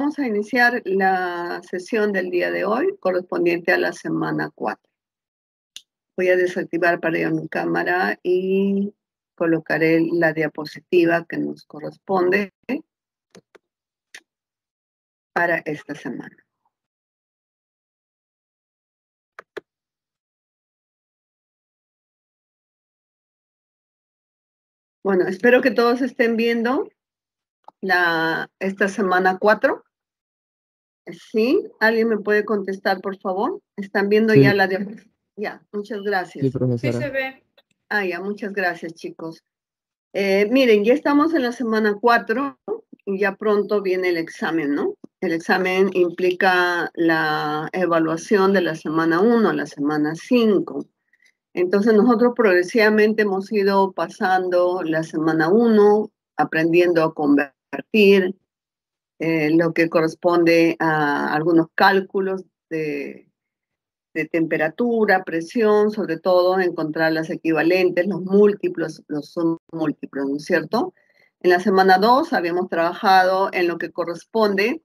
a iniciar la sesión del día de hoy correspondiente a la semana 4. Voy a desactivar para ello mi cámara y colocaré la diapositiva que nos corresponde para esta semana. Bueno, espero que todos estén viendo esta semana 4. ¿Sí? ¿Alguien me puede contestar, por favor? ¿Están viendo Sí. ya la diapositiva? Ya, muchas gracias. Sí, profesora. Sí se ve. Ya, muchas gracias, chicos. Miren, ya estamos en la semana 4 y ya pronto viene el examen, ¿no? El examen implica la evaluación de la semana 1 a la semana 5. Entonces nosotros progresivamente hemos ido pasando la semana 1, aprendiendo a convertir lo que corresponde a algunos cálculos de temperatura, presión, sobre todo encontrar las equivalentes, los múltiplos, los son múltiplos, ¿no es cierto? En la semana 2 habíamos trabajado en lo que corresponde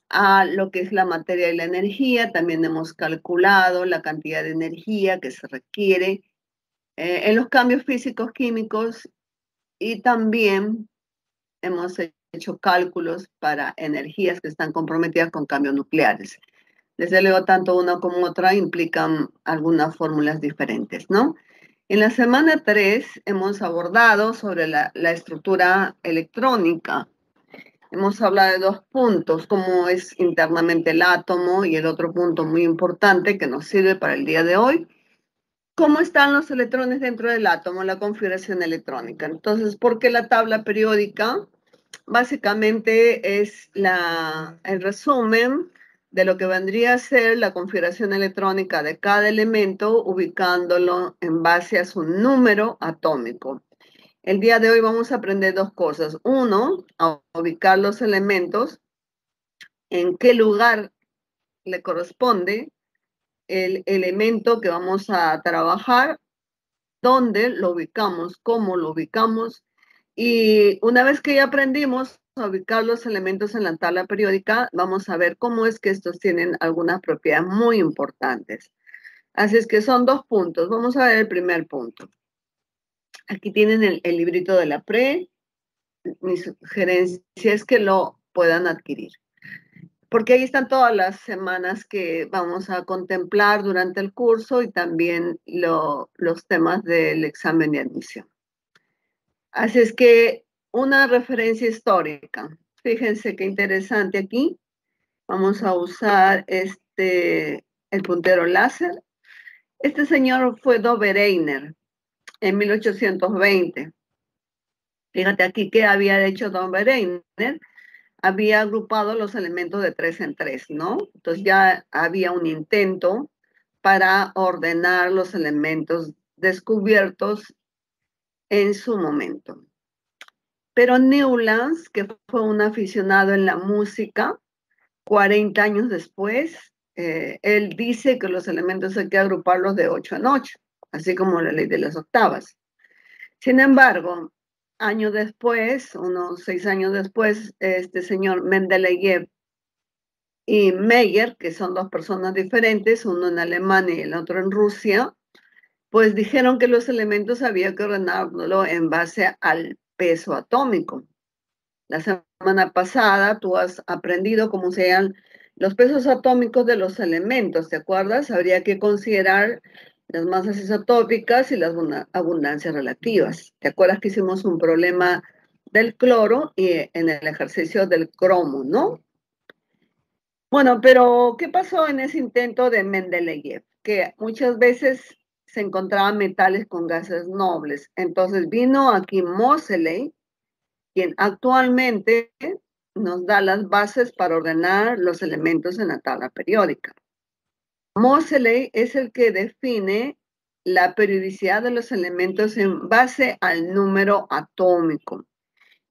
a lo que es la materia y la energía, también hemos calculado la cantidad de energía que se requiere en los cambios físicos químicos y también hemos hecho cálculos para energías que están comprometidas con cambios nucleares. Desde luego, tanto una como otra implican algunas fórmulas diferentes, ¿no? En la semana 3 hemos abordado sobre la estructura electrónica. Hemos hablado de 2 puntos, cómo es internamente el átomo y el otro punto muy importante que nos sirve para el día de hoy, cómo están los electrones dentro del átomo, la configuración electrónica. Entonces, ¿por qué la tabla periódica? Básicamente es el resumen de lo que vendría a ser la configuración electrónica de cada elemento, ubicándolo en base a su número atómico. El día de hoy vamos a aprender 2 cosas. Uno, a ubicar los elementos, en qué lugar le corresponde el elemento que vamos a trabajar, dónde lo ubicamos, cómo lo ubicamos. Y una vez que ya aprendimos a ubicar los elementos en la tabla periódica, vamos a ver cómo es que estos tienen algunas propiedades muy importantes. Así es que son 2 puntos. Vamos a ver el primer punto. Aquí tienen el librito de la pre. Mi sugerencia es que lo puedan adquirir, porque ahí están todas las semanas que vamos a contemplar durante el curso y también los temas del examen de admisión. Así es que una referencia histórica. Fíjense qué interesante aquí. Vamos a usar el puntero láser. Este señor fue Dobereiner en 1820. Fíjate aquí que había hecho Dobereiner. Había agrupado los elementos de 3 en 3, ¿no? Entonces ya había un intento para ordenar los elementos descubiertos en su momento. Pero Newlands, que fue un aficionado en la música, 40 años después, él dice que los elementos hay que agruparlos de 8 en 8, así como la ley de las octavas. Sin embargo, años después, unos 6 años después, este señor Mendeleev y Meyer, que son 2 personas diferentes, uno en Alemania y el otro en Rusia, pues dijeron que los elementos había que ordenarlo en base al peso atómico. La semana pasada tú has aprendido cómo sean los pesos atómicos de los elementos, ¿te acuerdas? Habría que considerar las masas isotópicas y las abundancias relativas. ¿Te acuerdas que hicimos un problema del cloro y en el ejercicio del cromo, ¿no? Bueno, pero ¿qué pasó en ese intento de Mendeleev? Que muchas veces se encontraban metales con gases nobles. Entonces vino aquí Moseley, quien actualmente nos da las bases para ordenar los elementos en la tabla periódica. Moseley es el que define la periodicidad de los elementos en base al número atómico.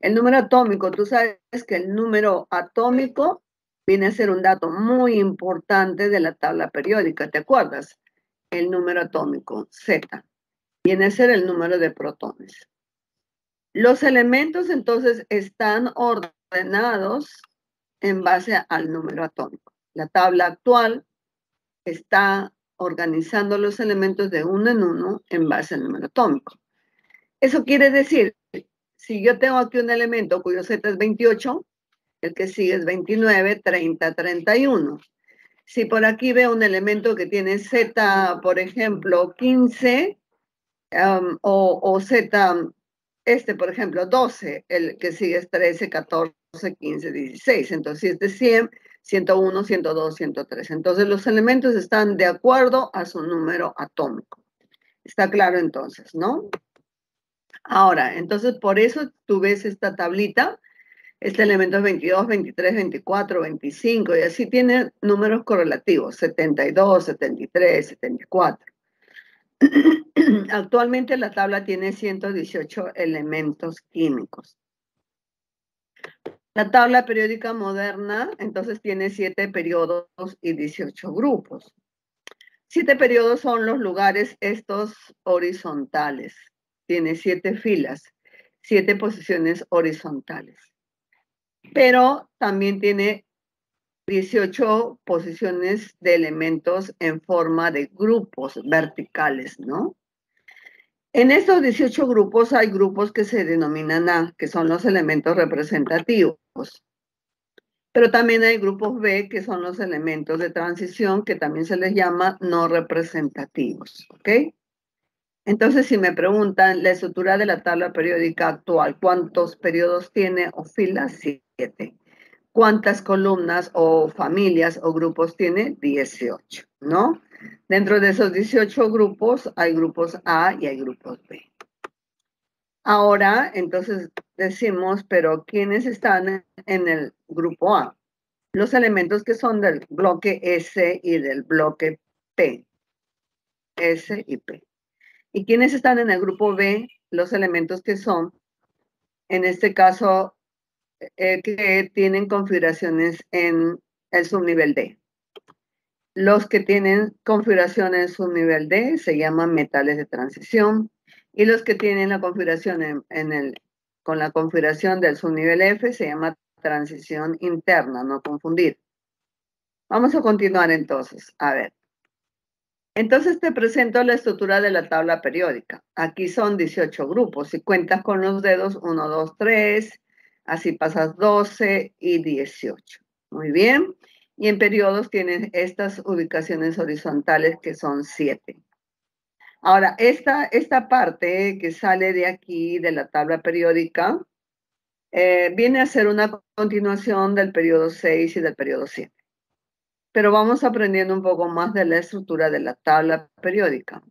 El número atómico, tú sabes que el número atómico viene a ser un dato muy importante de la tabla periódica, ¿te acuerdas? El número atómico, Z, viene a ser el número de protones. Los elementos entonces están ordenados en base al número atómico. La tabla actual está organizando los elementos de uno en uno en base al número atómico. Eso quiere decir, si yo tengo aquí un elemento cuyo Z es 28, el que sigue es 29, 30, 31. Si por aquí veo un elemento que tiene Z, por ejemplo, 15, o Z, por ejemplo, 12, el que sigue es 13, 14, 15, 16. Entonces, si este es 100, 101, 102, 103. Entonces, los elementos están de acuerdo a su número atómico. Está claro entonces, ¿no? Ahora, entonces, por eso tú ves esta tablita. Este elemento es 22, 23, 24, 25, y así tiene números correlativos, 72, 73, 74. Actualmente la tabla tiene 118 elementos químicos. La tabla periódica moderna, entonces, tiene 7 periodos y 18 grupos. 7 periodos son los lugares estos horizontales. Tiene 7 filas, 7 posiciones horizontales. Pero también tiene 18 posiciones de elementos en forma de grupos verticales, ¿no? En estos 18 grupos hay grupos que se denominan A, que son los elementos representativos. Pero también hay grupos B, que son los elementos de transición, que también se les llama no representativos, ¿ok? Entonces, si me preguntan la estructura de la tabla periódica actual, ¿cuántos periodos tiene o filas? 7. ¿Cuántas columnas o familias o grupos tiene? 18, ¿no? Dentro de esos 18 grupos hay grupos A y hay grupos B. Ahora, entonces decimos, pero ¿quiénes están en el grupo A? Los elementos que son del bloque S y del bloque P. S y P. ¿Y quiénes están en el grupo B? Los elementos que son, en este caso, que tienen configuraciones en el subnivel D. Los que tienen configuración en subnivel D se llaman metales de transición, y los que tienen la configuración con la configuración del subnivel F se llama transición interna, no confundir. Vamos a continuar entonces. A ver. Entonces te presento la estructura de la tabla periódica. Aquí son 18 grupos. Si cuentas con los dedos, 1, 2, 3, así pasas 12 y 18. Muy bien. Y en periodos tienes estas ubicaciones horizontales que son 7. Ahora, esta parte que sale de aquí, de la tabla periódica, viene a ser una continuación del periodo 6 y del periodo 7. Pero vamos aprendiendo un poco más de la estructura de la tabla periódica.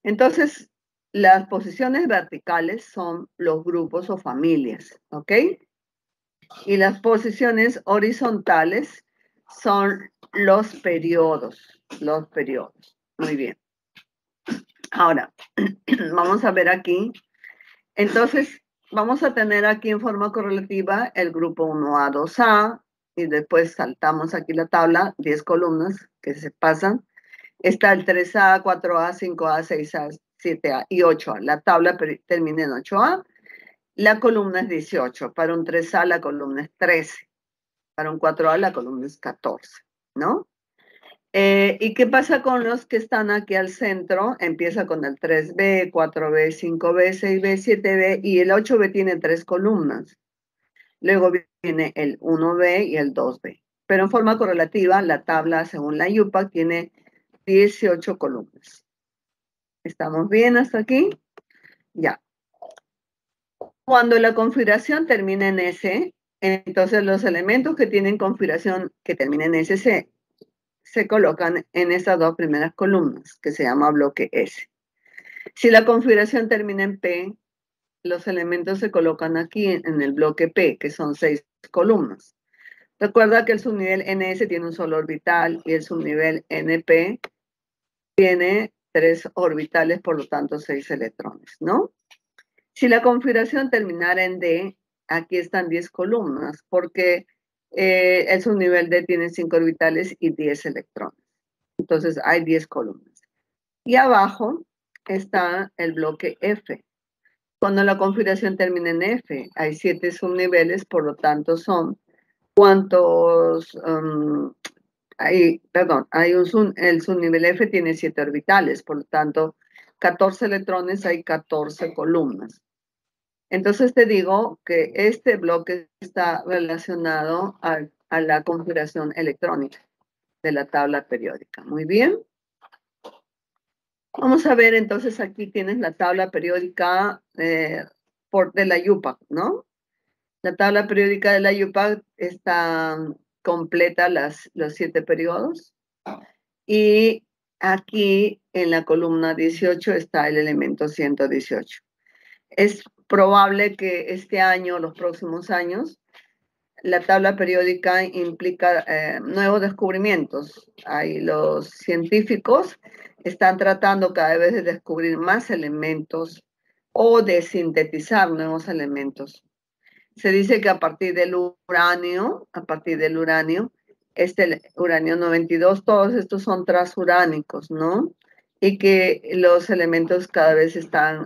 Entonces, las posiciones verticales son los grupos o familias, ¿ok? Y las posiciones horizontales son los periodos, Muy bien. Ahora, vamos a ver aquí. Entonces, vamos a tener aquí en forma correlativa el grupo 1A, 2A, y después saltamos aquí la tabla, 10 columnas que se pasan. Está el 3A, 4A, 5A, 6A, 7A y 8A. La tabla termina en 8A. La columna es 18. Para un 3A la columna es 13. Para un 4A la columna es 14, ¿no? ¿Y qué pasa con los que están aquí al centro? Empieza con el 3B, 4B, 5B, 6B, 7B y el 8B tiene 3 columnas. Luego viene el 1B y el 2B. Pero en forma correlativa, la tabla, según la IUPAC, tiene 18 columnas. ¿Estamos bien hasta aquí? Ya. Cuando la configuración termina en S, entonces los elementos que tienen configuración que termina en S se colocan en estas dos primeras columnas, que se llama bloque S. Si la configuración termina en P, los elementos se colocan aquí en el bloque P, que son 6 columnas. Recuerda que el subnivel NS tiene un solo orbital y el subnivel NP tiene 3 orbitales, por lo tanto 6 electrones, ¿no? Si la configuración terminara en D, aquí están 10 columnas, porque el subnivel D tiene 5 orbitales y 10 electrones. Entonces hay 10 columnas. Y abajo está el bloque F. Cuando la configuración termina en F, hay 7 subniveles, por lo tanto son cuántos, el subnivel F tiene 7 orbitales, por lo tanto, 14 electrones, hay 14 columnas. Entonces te digo que este bloque está relacionado a la configuración electrónica de la tabla periódica. Muy bien. Vamos a ver, entonces aquí tienes la tabla periódica de la UPAC, ¿no? La tabla periódica de la UPAC está completa los 7 periodos. Y aquí en la columna 18 está el elemento 118. Es probable que este año, los próximos años, la tabla periódica implica nuevos descubrimientos. Los científicos están tratando cada vez de descubrir más elementos o de sintetizar nuevos elementos. Se dice que a partir del uranio, el uranio 92, todos estos son transuránicos, ¿no? Y que los elementos cada vez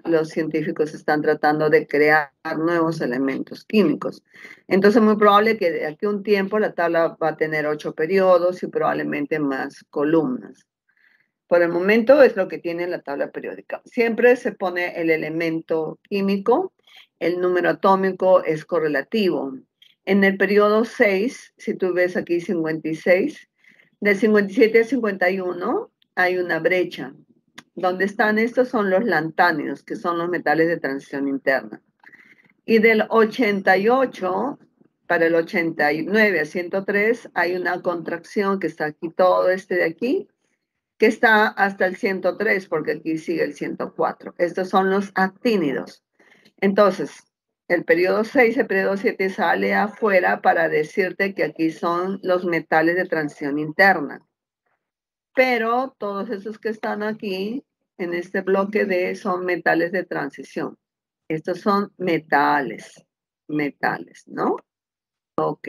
los científicos están tratando de crear nuevos elementos químicos. Entonces, muy probable que de aquí a un tiempo la tabla va a tener 8 periodos y probablemente más columnas. Por el momento es lo que tiene la tabla periódica. Siempre se pone el elemento químico, el número atómico es correlativo. En el periodo 6, si tú ves aquí 56, del 57 al 51 hay una brecha. Donde están estos son los lantáneos, que son los metales de transición interna. Y del 88 para el 89 a 103 hay una contracción que está aquí, todo este de aquí, que está hasta el 103, porque aquí sigue el 104. Estos son los actínidos. Entonces, el periodo 6, el periodo 7 sale afuera para decirte que aquí son los metales de transición interna. Pero todos esos que están aquí, en este bloque D, son metales de transición. Estos son metales, ¿no? Ok.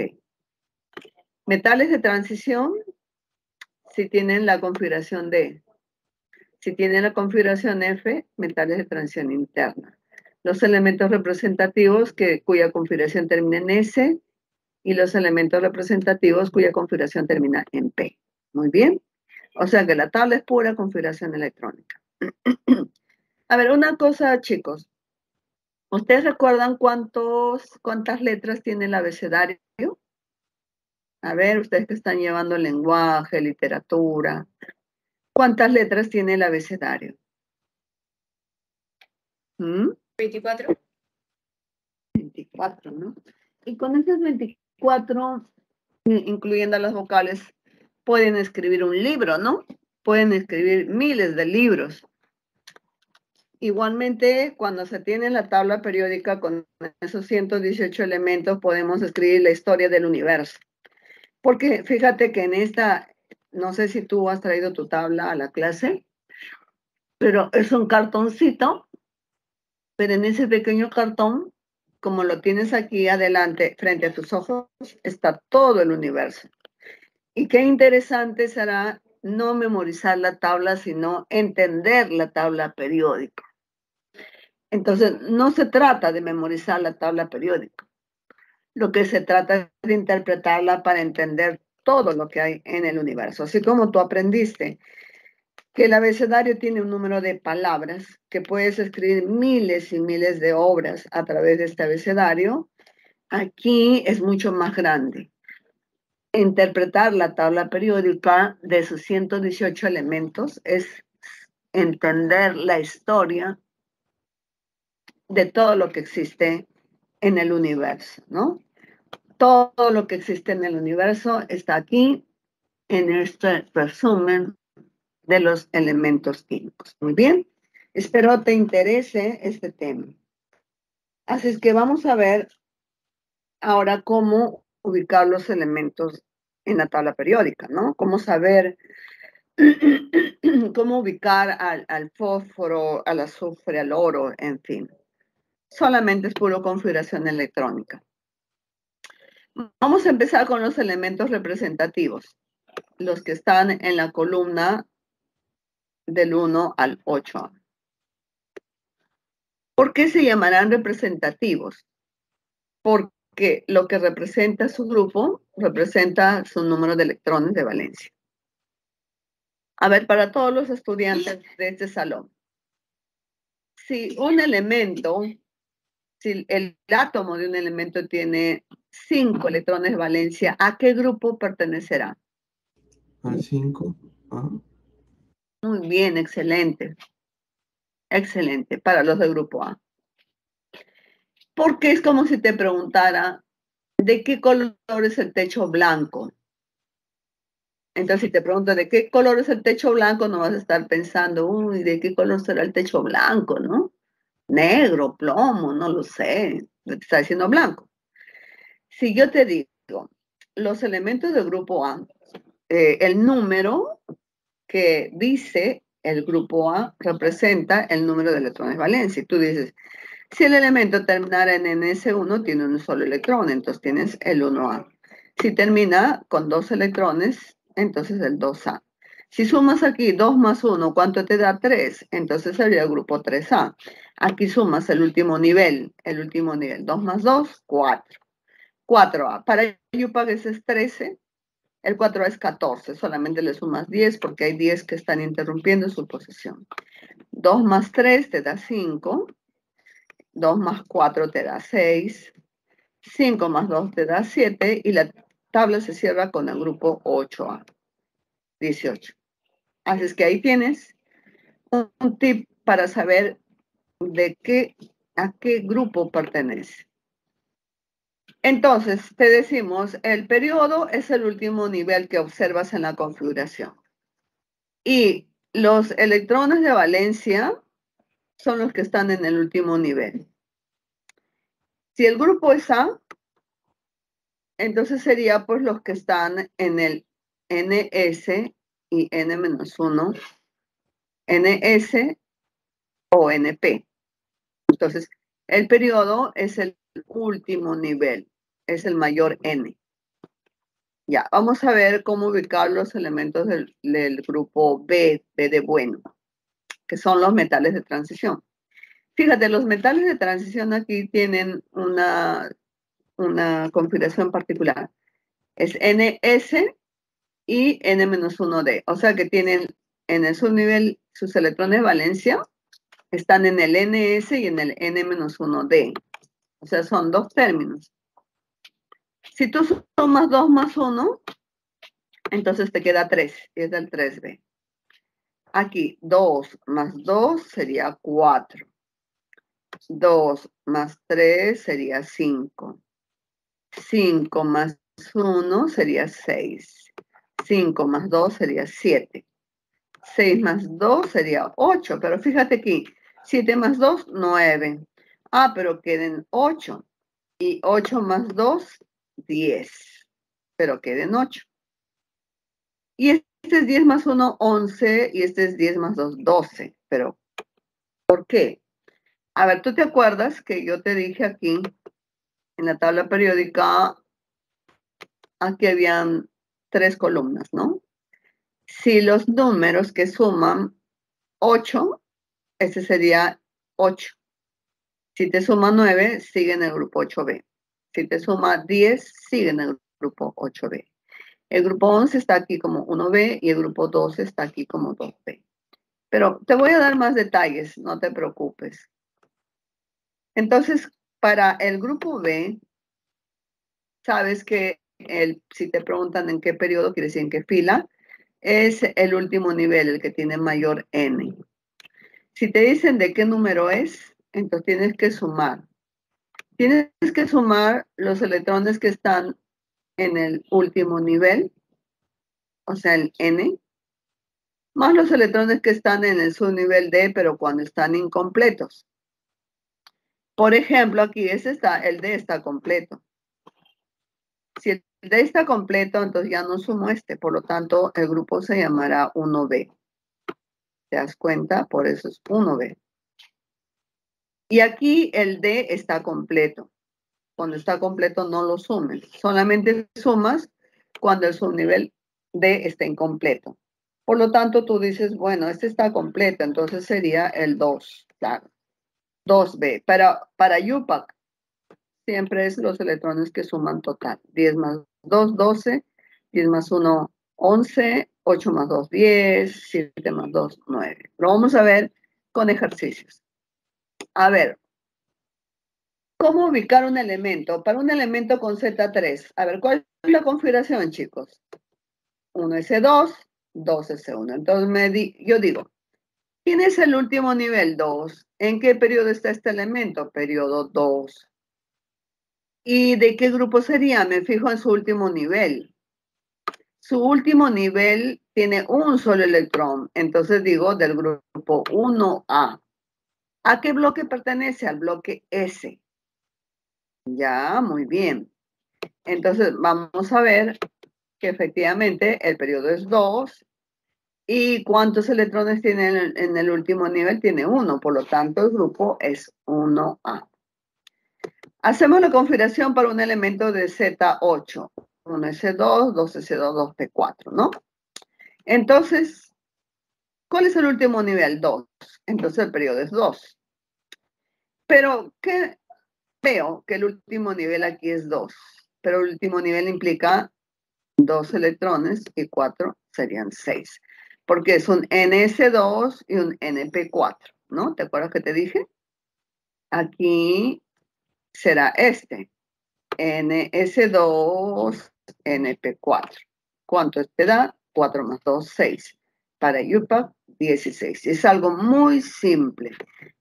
Metales de transición, si tienen la configuración D. Si tienen la configuración F, metales de transición interna. Los elementos representativos cuya configuración termina en S y los elementos representativos cuya configuración termina en P. Muy bien. O sea que la tabla es pura configuración electrónica. A ver, una cosa, chicos. ¿Ustedes recuerdan cuántas letras tiene el abecedario? A ver, ustedes que están llevando lenguaje, literatura. ¿Cuántas letras tiene el abecedario? 24. 24, ¿no? Y con esas 24, incluyendo las vocales, pueden escribir un libro, ¿no? Pueden escribir miles de libros. Igualmente, cuando se tiene la tabla periódica con esos 118 elementos, podemos escribir la historia del universo. Porque fíjate que en esta, no sé si tú has traído tu tabla a la clase, pero es un cartoncito, pero en ese pequeño cartón, como lo tienes aquí adelante, frente a tus ojos, está todo el universo. Y qué interesante será no memorizar la tabla, sino entender la tabla periódica. Entonces, no se trata de memorizar la tabla periódica. Lo que se trata es de interpretarla para entender todo lo que hay en el universo. Así como tú aprendiste que el abecedario tiene un número de palabras, que puedes escribir miles y miles de obras a través de este abecedario, aquí es mucho más grande. Interpretar la tabla periódica de sus 118 elementos es entender la historia de todo lo que existe en el universo, ¿no? Todo lo que existe en el universo está aquí en este resumen de los elementos químicos. Muy bien, espero te interese este tema. Así es que vamos a ver ahora cómo ubicar los elementos en la tabla periódica, ¿no? Cómo saber cómo ubicar al fósforo, al azufre, al oro, en fin. Solamente es puro configuración electrónica. Vamos a empezar con los elementos representativos, los que están en la columna del 1 al 8. ¿Por qué se llamarán representativos? Porque porque lo que representa su grupo representa su número de electrones de valencia. A ver, para todos los estudiantes de este salón, si un elemento, si el átomo de un elemento tiene 5 electrones de valencia, ¿a qué grupo pertenecerá? Al 5. Muy bien, excelente. Excelente, para los del grupo A. Porque es como si te preguntara, ¿de qué color es el techo blanco? Entonces, si te pregunto, ¿de qué color es el techo blanco? No vas a estar pensando, uy, ¿de qué color será el techo blanco, no? Negro, plomo, no lo sé. Te está diciendo blanco. Si yo te digo, los elementos del grupo A, el número que dice el grupo A representa el número de electrones de valencia. Y tú dices, si el elemento terminara en ns1, tiene un solo electrón, entonces tienes el 1A. Si termina con 2 electrones, entonces el 2A. Si sumas aquí 2 más 1, ¿cuánto te da? 3. Entonces sería el grupo 3A. Aquí sumas el último nivel. 2 más 2, 4. 4A. Para UPAC ese es 13. El 4A es 14. Solamente le sumas 10 porque hay 10 que están interrumpiendo su posición. 2 más 3 te da 5. 2 más 4 te da 6. 5 más 2 te da 7. Y la tabla se cierra con el grupo 8A. 18. Así es que ahí tienes un tip para saber a qué grupo pertenece. Entonces, te decimos, el periodo es el último nivel que observas en la configuración. Y los electrones de valencia son los que están en el último nivel. Si el grupo es A, entonces sería pues los que están en el NS y N-1, NS o NP. Entonces, el periodo es el último nivel, es el mayor N. Ya, vamos a ver cómo ubicar los elementos del grupo B de bueno, que son los metales de transición. Fíjate, los metales de transición aquí tienen una configuración particular. Es NS y N-1D. O sea que tienen en el subnivel sus electrones de valencia, están en el NS y en el N-1D. O sea, son dos términos. Si tú sumas 2 más 1, entonces te queda 3, y es del 3B. Aquí, 2 más 2 sería 4. 2 más 3 sería 5. 5 más 1 sería 6. 5 más 2 sería 7. 6 más 2 sería 8. Pero fíjate aquí, 7 más 2, 9. Ah, pero queden 8. Y 8 más 2, 10. Pero queden 8. Y este es 10 más 1, 11. Y este es 10 más 2, 12. Pero, ¿por qué? A ver, ¿tú te acuerdas que yo te dije aquí, en la tabla periódica, aquí habían 3 columnas, ¿no? Si los números que suman 8, ese sería 8. Si te suma 9, sigue en el grupo 8B. Si te suma 10, sigue en el grupo 8B. El grupo 11 está aquí como 1B y el grupo 12 está aquí como 2B. Pero te voy a dar más detalles, no te preocupes. Entonces, para el grupo B, sabes que si te preguntan en qué periodo, quiere decir en qué fila, es el último nivel, el que tiene mayor N. Si te dicen de qué número es, entonces tienes que sumar. Tienes que sumar los electrones que están en el último nivel, o sea, el N, más los electrones que están en el subnivel D, pero cuando están incompletos. Por ejemplo, aquí el D está completo. Si el D está completo, entonces ya no sumo este, por lo tanto, el grupo se llamará 1B. ¿Te das cuenta? Por eso es 1B. Y aquí el D está completo. Cuando está completo no lo sumes. Solamente sumas cuando el subnivel D está incompleto. Por lo tanto, tú dices, bueno, este está completo, entonces sería el 2, claro. 2B. Para UPAC, siempre es los electrones que suman total. 10 más 2, 12, 10 más 1, 11, 8 más 2, 10, 7 más 2, 9. Lo vamos a ver con ejercicios. A ver, ¿cómo ubicar un elemento? Para un elemento con Z3. A ver, ¿cuál es la configuración, chicos? 1S2, 2S1. Entonces yo digo, ¿quién es el último nivel? 2. ¿En qué periodo está este elemento? Periodo 2. ¿Y de qué grupo sería? Me fijo en su último nivel. Su último nivel tiene un solo electrón. Entonces digo del grupo 1A. ¿A qué bloque pertenece? Al bloque S. Ya, muy bien. Entonces vamos a ver que efectivamente el periodo es 2. ¿Y cuántos electrones tiene en el último nivel? Tiene 1. Por lo tanto, el grupo es 1A. Hacemos la configuración para un elemento de Z8. 1S2, 2S2, 2P4, ¿no? Entonces, ¿cuál es el último nivel? 2. Entonces el periodo es 2. Pero, ¿qué veo? Que el último nivel aquí es 2. Pero el último nivel implica 2 electrones y 4 serían 6. Porque es un NS2 y un NP4, ¿no? ¿Te acuerdas que te dije? Aquí será este. NS2, NP4. ¿Cuánto te da? 4 más 2, 6. Para UPAC, 16. Es algo muy simple.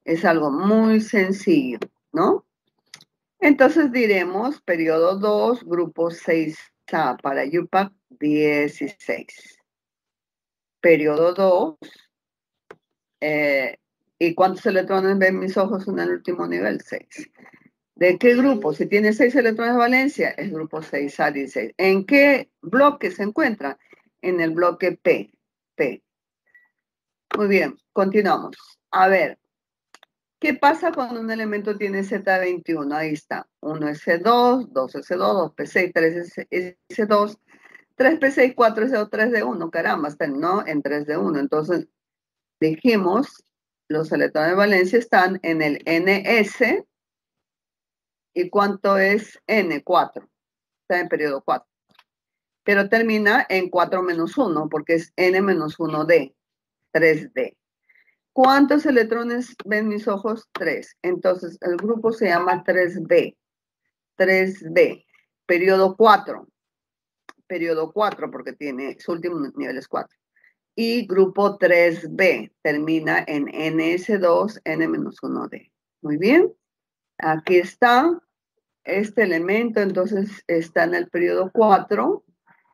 Es algo muy sencillo, ¿no? Entonces diremos periodo 2, grupo 6A para UPAC, 16. Periodo 2. ¿Y cuántos electrones ven mis ojos en el último nivel? 6. ¿De qué grupo? Si tiene 6 electrones de valencia, es grupo 6A16. ¿En qué bloque se encuentra? En el bloque P. Muy bien, continuamos. A ver, ¿qué pasa cuando un elemento tiene Z21? Ahí está. 1S2, 2S2, 2P6, 3S2, 3P6, 4S2, 3D1. Caramba, están, ¿no? En 3D1. Entonces, dijimos, los electrones de valencia están en el NS. ¿Y cuánto es N? 4. Está en periodo 4. Pero termina en 4 menos 1, porque es N menos 1D, 3D. ¿Cuántos electrones ven mis ojos? 3. Entonces, el grupo se llama 3B. 3B. Periodo 4. Periodo 4, porque tiene su último nivel es 4. Y grupo 3B termina en NS2, N menos 1D. Muy bien. Aquí está. Este elemento entonces está en el periodo 4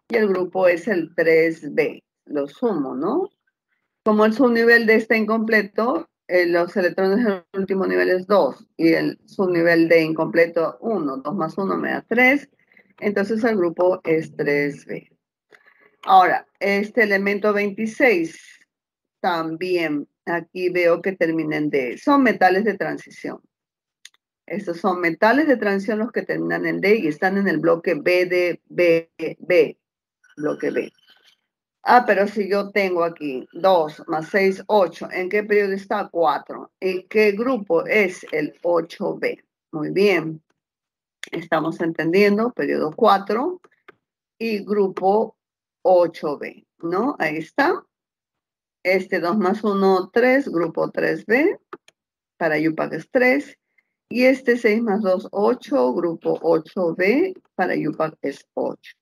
y el grupo es el 3B. Lo sumo, ¿no? Como el subnivel D está incompleto, los electrones del último nivel es 2 y el subnivel D incompleto 1. 2 más 1 me da 3. Entonces el grupo es 3B. Ahora, este elemento 26 también aquí veo que termina en D. Son metales de transición. Estos son metales de transición los que terminan en D y están en el bloque B de B, bloque B. Ah, pero si yo tengo aquí 2 más 6, 8, ¿en qué periodo está? 4. ¿Y qué grupo es el 8B? Muy bien. Estamos entendiendo, periodo 4 y grupo 8B, ¿no? Ahí está. Este 2 más 1, 3, grupo 3B, para UPAC es 3. Y este 6 más 2, 8, grupo 8B, para UPAC es 8,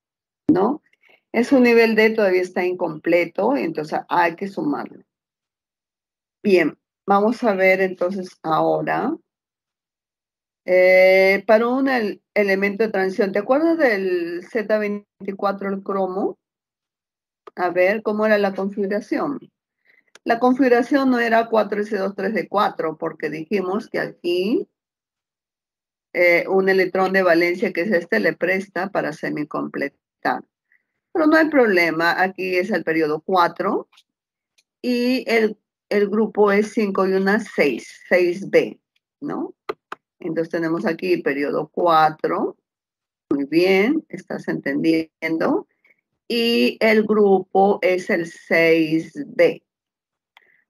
¿no? Es un nivel D, todavía está incompleto, entonces hay que sumarlo. Bien, vamos a ver entonces ahora, para un elemento de transición, ¿te acuerdas del Z24, el cromo? A ver, ¿cómo era la configuración? La configuración no era 4S2, 3D4, porque dijimos que aquí un electrón de valencia, que es este, le presta para semicompletar. Pero no hay problema, aquí es el periodo 4 y el grupo es 5 y una 6, 6B, ¿no? Entonces tenemos aquí periodo 4, muy bien, estás entendiendo, y el grupo es el 6B.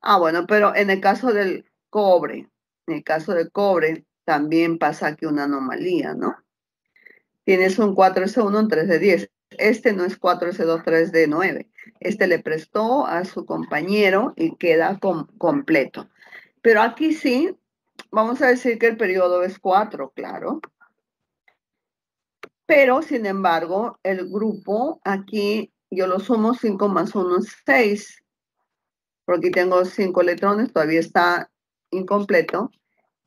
Ah, bueno, pero en el caso del cobre, también pasa aquí una anomalía, ¿no? Tienes un 4s1, un 3d10. Este no es 4s2, 3d9. Este le prestó a su compañero y queda completo. Pero aquí sí, vamos a decir que el periodo es 4, claro. Pero, sin embargo, el grupo aquí, yo lo sumo 5 más 1 es 6. Porque aquí tengo 5 electrones, todavía está incompleto.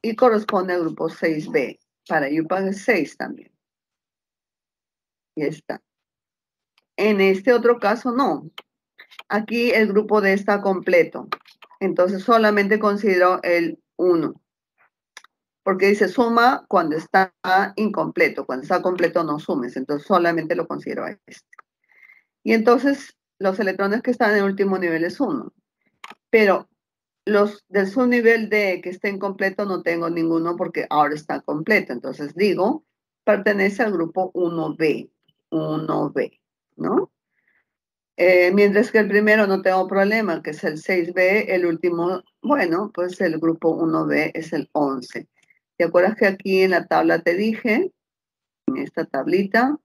Y corresponde al grupo 6b. Para UPAC es 6 también. Y está. En este otro caso, no. Aquí el grupo D está completo. Entonces, solamente considero el 1. Porque dice suma cuando está incompleto. Cuando está completo no sumes. Entonces, solamente lo considero a este. Y entonces, los electrones que están en el último nivel es 1. Pero los del subnivel D que estén completo no tengo ninguno porque ahora está completo. Entonces, digo, pertenece al grupo 1B. 1B, ¿no? Mientras que el primero no tengo problema, que es el 6B, el último, bueno, pues el grupo 1B es el 11. ¿Te acuerdas que aquí en la tabla te dije, en esta tablita,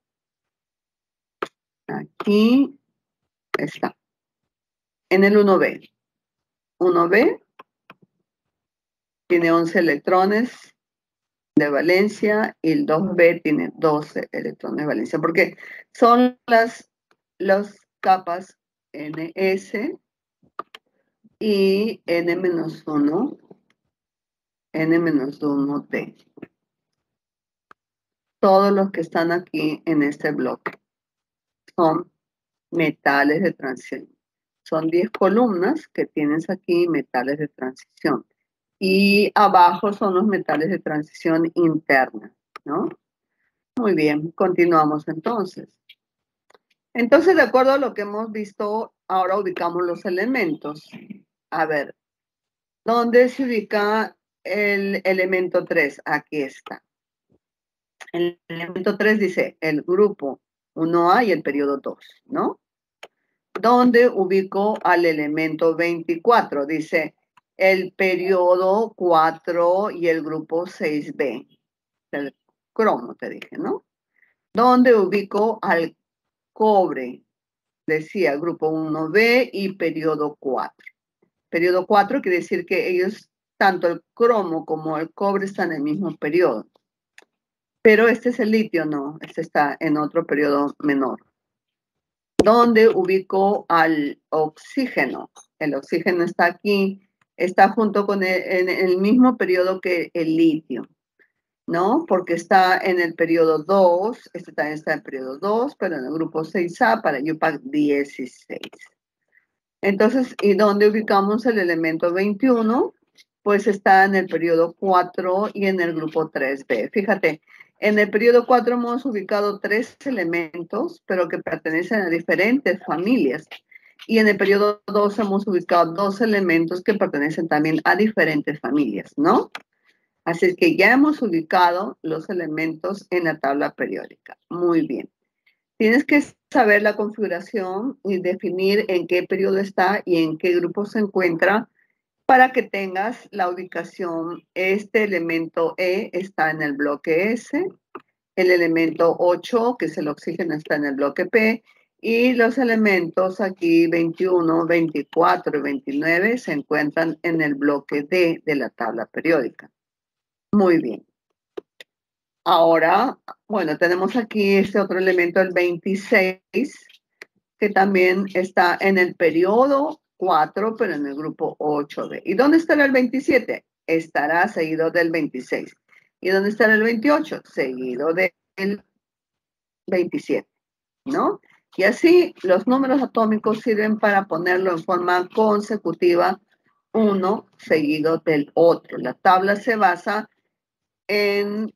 aquí está, en el 1B. 1B tiene 11 electrones de valencia y el 2B tiene 12 electrones de valencia, porque son las capas NS y N-1, N-1T. Todos los que están aquí en este bloque son metales de transición. Son 10 columnas que tienes aquí, metales de transición. Y abajo son los metales de transición interna, ¿no? Muy bien, continuamos entonces. Entonces, de acuerdo a lo que hemos visto, ahora ubicamos los elementos. A ver, ¿dónde se ubica el elemento 3? Aquí está. El elemento 3 dice el grupo 1A y el periodo 2, ¿no? ¿Dónde ubico al elemento 24? Dice el periodo 4 y el grupo 6B. El cromo, te dije, ¿no? ¿Dónde ubico al cobre? Decía grupo 1B y periodo 4. Periodo 4 quiere decir que ellos, tanto el cromo como el cobre, están en el mismo periodo. Pero este es el litio, no, este está en otro periodo menor. ¿Dónde ubico al oxígeno? El oxígeno está aquí, está junto con en el mismo periodo que el litio, ¿no? Porque está en el periodo 2, este también está en el periodo 2, pero en el grupo 6A para UPAC 16. Entonces, ¿y dónde ubicamos el elemento 21? Pues está en el periodo 4 y en el grupo 3B. Fíjate, en el periodo 4 hemos ubicado 3 elementos, pero que pertenecen a diferentes familias. Y en el periodo 2 hemos ubicado 2 elementos que pertenecen también a diferentes familias, ¿no? Así es que ya hemos ubicado los elementos en la tabla periódica. Muy bien. Tienes que saber la configuración y definir en qué periodo está y en qué grupo se encuentra para que tengas la ubicación. Este elemento E está en el bloque S, el elemento 8, que es el oxígeno, está en el bloque P, y los elementos aquí 21, 24 y 29 se encuentran en el bloque D de la tabla periódica. Muy bien. Ahora, bueno, tenemos aquí este otro elemento, el 26, que también está en el periodo 4, pero en el grupo 8B. ¿Y dónde estará el 27? Estará seguido del 26. ¿Y dónde estará el 28? Seguido del 27, ¿no? Y así los números atómicos sirven para ponerlo en forma consecutiva, uno seguido del otro. La tabla se basa en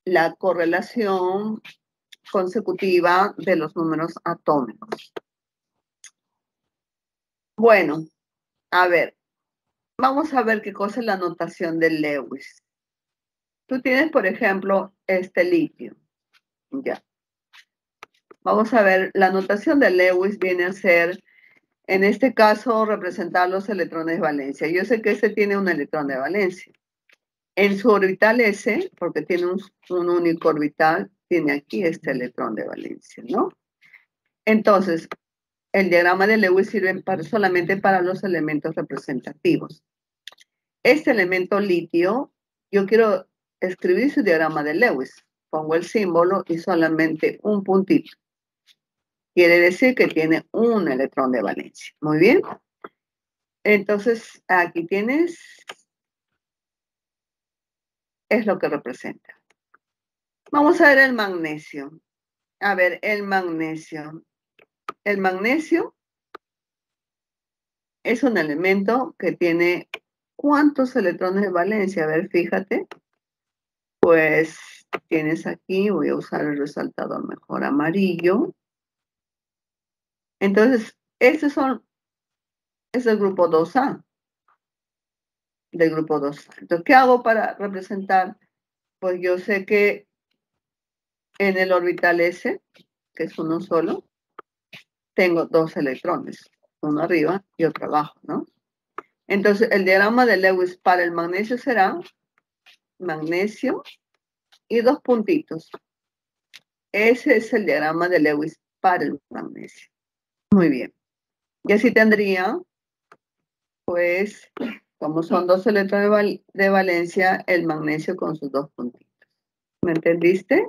la correlación consecutiva de los números atómicos. Bueno, a ver, vamos a ver qué cosa es la notación de Lewis. Tú tienes, por ejemplo, este litio. Ya. Vamos a ver, la notación de Lewis viene a ser, en este caso, representar los electrones de valencia. Yo sé que este tiene un electrón de valencia. En su orbital S, porque tiene un único orbital, tiene aquí este electrón de valencia, ¿no? Entonces, el diagrama de Lewis sirve solamente para los elementos representativos. Este elemento litio, yo quiero escribir su diagrama de Lewis. Pongo el símbolo y solamente un puntito. Quiere decir que tiene un electrón de valencia. Muy bien. Entonces, aquí tienes, es lo que representa. Vamos a ver el magnesio. A ver, el magnesio. El magnesio es un elemento que tiene ¿cuántos electrones de valencia? A ver, fíjate. Pues tienes aquí, voy a usar el resaltador mejor amarillo. Entonces, es el grupo 2A. Del grupo 2A. Entonces, ¿qué hago para representar? Pues yo sé que en el orbital S, que es uno solo, tengo dos electrones, uno arriba y otro abajo, ¿no? Entonces, el diagrama de Lewis para el magnesio será magnesio y dos puntitos. Ese es el diagrama de Lewis para el magnesio. Muy bien. Y así tendría, pues, como son dos electrones de valencia, el magnesio con sus dos puntitos. ¿Me entendiste?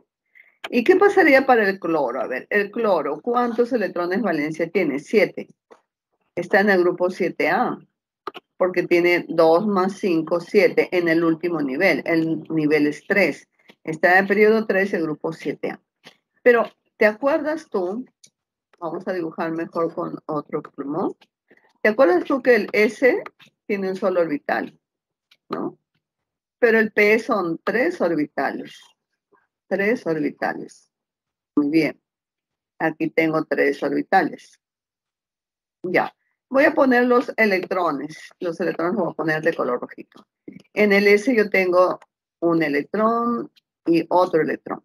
¿Y qué pasaría para el cloro? A ver, el cloro, ¿cuántos electrones valencia tiene? 7. Está en el grupo 7A, porque tiene 2 más 5, 7 en el último nivel. El nivel es 3. Está en el periodo 3, el grupo 7A. Pero, ¿te acuerdas tú? Vamos a dibujar mejor con otro plumón. ¿Te acuerdas tú que el S tiene un solo orbital, ¿no? Pero el P son 3 orbitales. 3 orbitales. Muy bien. Aquí tengo 3 orbitales. Ya. Voy a poner los electrones. Los electrones los voy a poner de color rojito. En el S yo tengo un electrón y otro electrón.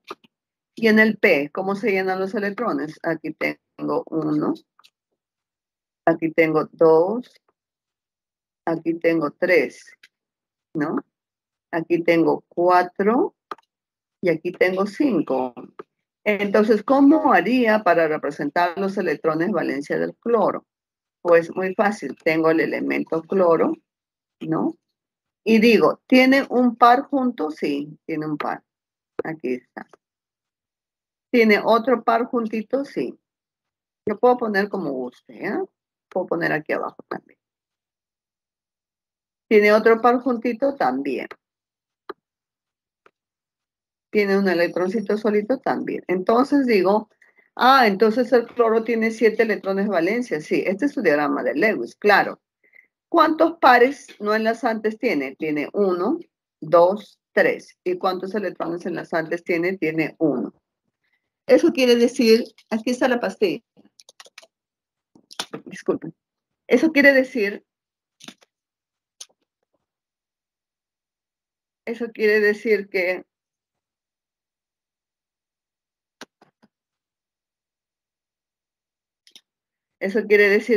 Y en el P, ¿cómo se llenan los electrones? Aquí tengo 1. Aquí tengo 2. Aquí tengo 3, ¿no? Aquí tengo 4 y aquí tengo 5. Entonces, ¿cómo haría para representar los electrones valencia del cloro? Pues muy fácil, tengo el elemento cloro, ¿no? Y digo, ¿tiene un par junto? Sí, tiene un par. Aquí está. ¿Tiene otro par juntito? Sí. Yo puedo poner como guste, ¿eh? Puedo poner aquí abajo también. ¿Tiene otro par juntito? También. Tiene un electroncito solito también. Entonces digo, entonces el cloro tiene 7 electrones valencia. Sí, este es su diagrama de Lewis, claro. ¿Cuántos pares no enlazantes tiene? Tiene 1, 2, 3. ¿Y cuántos electrones enlazantes tiene? Tiene 1. Eso quiere decir, aquí está la pastilla. Disculpen. Eso quiere decir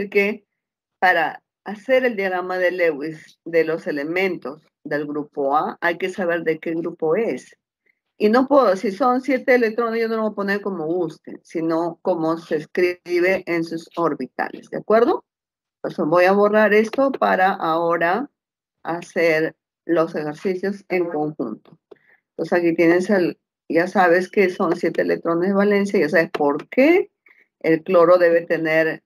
que para hacer el diagrama de Lewis de los elementos del grupo A, hay que saber de qué grupo es. Y no puedo, si son 7 electrones, yo no lo voy a poner como guste, sino como se escribe en sus orbitales, ¿de acuerdo? Entonces voy a borrar esto para ahora hacer los ejercicios en conjunto. Entonces aquí tienes ya sabes que son 7 electrones de valencia, ya sabes por qué el cloro debe tener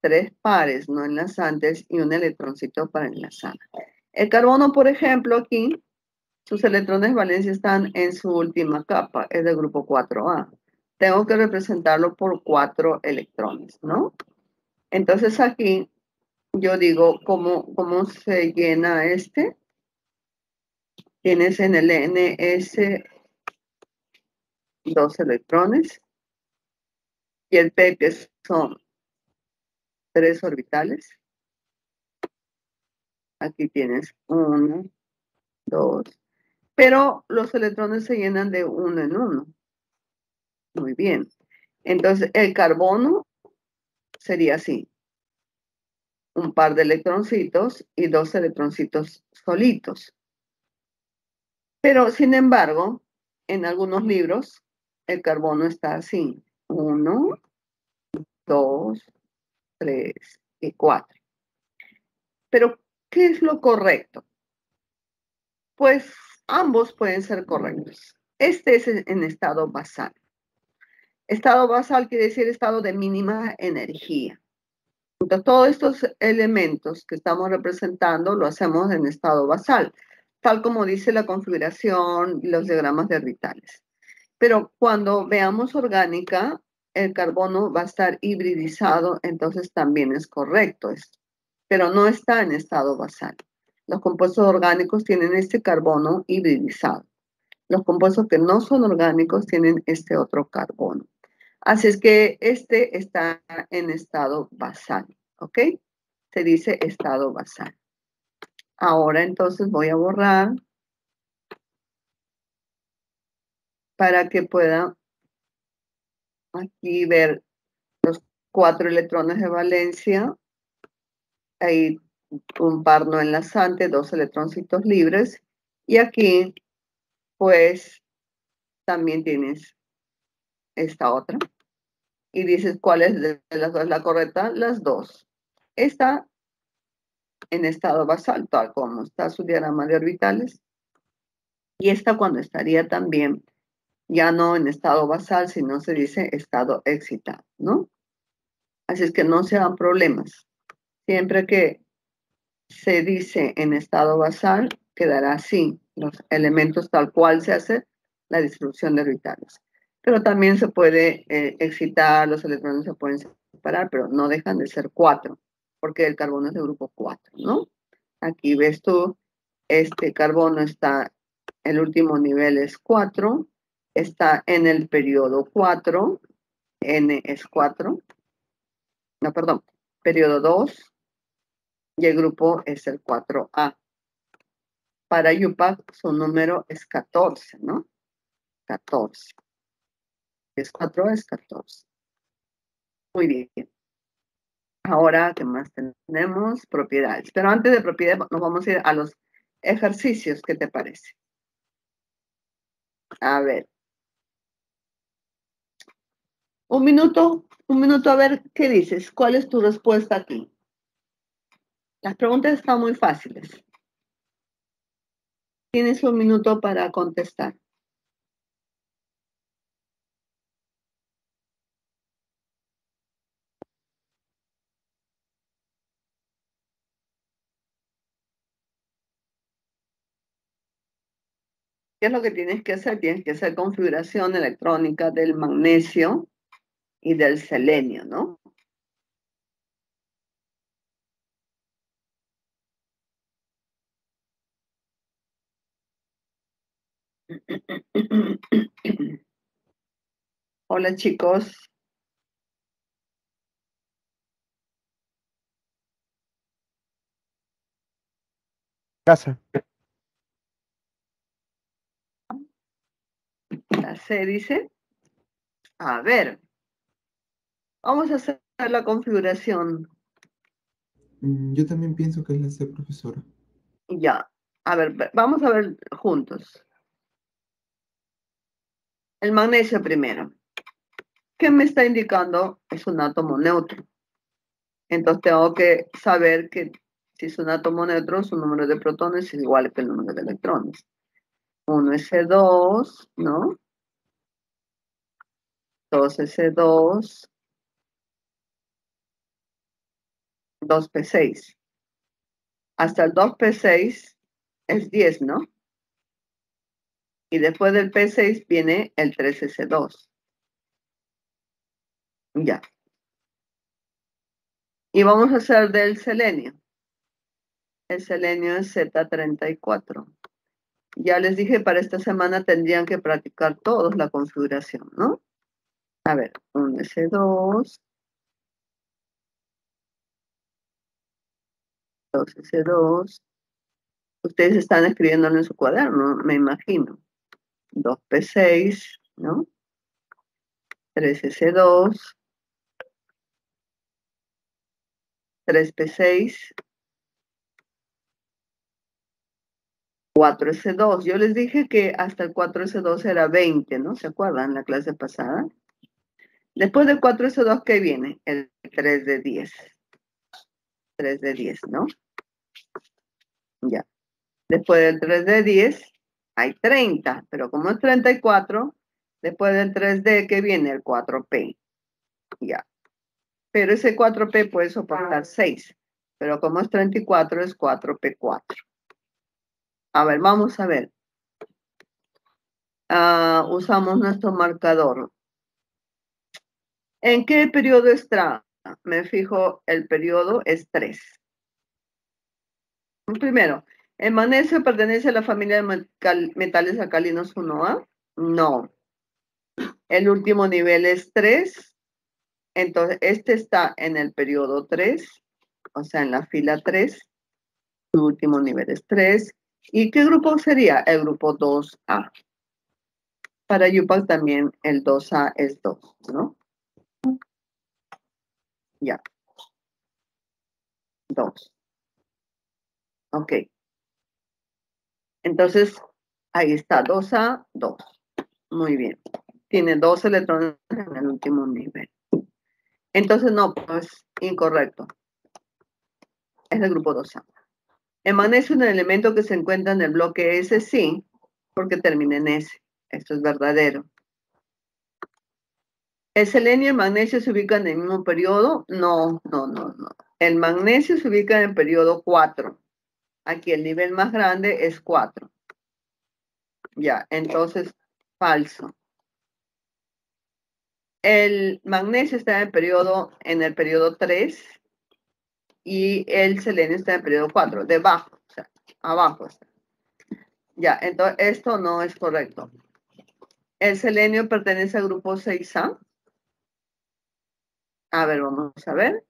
3 pares no enlazantes y un electroncito para enlazar. El carbono, por ejemplo, aquí, sus electrones de valencia están en su última capa, es del grupo 4A. Tengo que representarlo por 4 electrones, ¿no? Entonces aquí yo digo, ¿cómo se llena este? Tienes en el NS 2 electrones y el P que son 3 orbitales. Aquí tienes 1, 2, pero los electrones se llenan de 1 en 1. Muy bien. Entonces, el carbono sería así. Un par de electroncitos y 2 electroncitos solitos. Pero, sin embargo, en algunos libros, el carbono está así. 1, 2, 3 y 4. Pero, ¿qué es lo correcto? Pues ambos pueden ser correctos. Este es en estado basal. Estado basal quiere decir estado de mínima energía. Entonces, todos estos elementos que estamos representando lo hacemos en estado basal, tal como dice la configuración y los diagramas de orbitales. Pero cuando veamos orgánica, el carbono va a estar hibridizado, entonces también es correcto esto, pero no está en estado basal. Los compuestos orgánicos tienen este carbono hibridizado. Los compuestos que no son orgánicos tienen este otro carbono. Así es que este está en estado basal, ¿ok? Se dice estado basal. Ahora entonces voy a borrar para que pueda aquí ver los 4 electrones de valencia. Hay un par no enlazante, 2 electroncitos libres. Y aquí, pues, también tienes esta otra. Y dices, ¿cuál es de las dos la correcta? Las dos. Esta en estado basal, tal como está su diagrama de orbitales. Y esta cuando estaría también, ya no en estado basal, sino se dice estado excitado, ¿no? Así es que no se hagan problemas. Siempre que se dice en estado basal, quedará así, los elementos tal cual se hace la distribución de orbitales. Pero también se puede excitar, los electrones se pueden separar, pero no dejan de ser 4, porque el carbono es de grupo 4, ¿no? Aquí ves tú, este carbono está, el último nivel es 4, está en el periodo 4, N es 4, no, perdón, periodo 2, y el grupo es el 4A. Para UPAC su número es 14, ¿no? 14. Es 4, es 14. Muy bien. Ahora, ¿qué más tenemos? Propiedades. Pero antes de propiedades, nos vamos a ir a los ejercicios. ¿Qué te parece? A ver. Un minuto, a ver qué dices. ¿Cuál es tu respuesta aquí? Las preguntas están muy fáciles. Tienes un minuto para contestar. ¿Qué es lo que tienes que hacer? Tienes que hacer configuración electrónica del magnesio y del selenio, ¿no? Hola, chicos. Casa. La C dice. A ver. Vamos a hacer la configuración. Yo también pienso que es la C, profesora. Ya. A ver, vamos a ver juntos. El magnesio primero. ¿Qué me está indicando? Es un átomo neutro. Entonces tengo que saber que si es un átomo neutro, su número de protones es igual que el número de electrones. 1s2, ¿no? 2s2, 2p6. Hasta el 2p6 es 10, ¿no? Y después del p6 viene el 3s2. Ya. Y vamos a hacer del selenio. El selenio es Z34. Ya les dije, para esta semana tendrían que practicar todos la configuración, ¿no? A ver, 1s2, 2s2. Ustedes están escribiéndolo en su cuaderno, me imagino. 2p6, ¿no? 3s2, 3p6, 4S2. Yo les dije que hasta el 4S2 era 20, ¿no? ¿Se acuerdan la clase pasada? Después del 4S2, ¿qué viene? El 3 de 10. 3 de 10, ¿no? Ya. Después del 3 de 10 hay 30, pero como es 34, después del 3D, ¿qué viene? El 4P. Ya. Pero ese 4P puede soportar 6, pero como es 34, es 4P4. A ver, vamos a ver. Usamos nuestro marcador. ¿En qué periodo está? Me fijo, el periodo es 3. Primero, ¿el magnesio pertenece a la familia de metales alcalinos 1A? No. El último nivel es 3. Entonces, este está en el periodo 3, o sea, en la fila 3. Su último nivel es 3. ¿Y qué grupo sería? El grupo 2A. Para Yupac también el 2A es 2, ¿no? Ya. 2. Ok. Entonces, ahí está, 2A, 2. Muy bien. Tiene 2 electrones en el último nivel. Entonces, no, pues incorrecto. Es el grupo 2A. El magnesio es un elemento que se encuentra en el bloque S, sí, porque termina en S. Esto es verdadero. ¿El selenio y el magnesio se ubican en el mismo periodo? No. El magnesio se ubica en el periodo 4. Aquí el nivel más grande es 4. Ya, entonces, falso. El magnesio está en el periodo 3 y el selenio está en el periodo 4, debajo, o sea, abajo está. Ya, entonces esto no es correcto. ¿El selenio pertenece al grupo 6A? A ver, vamos a ver.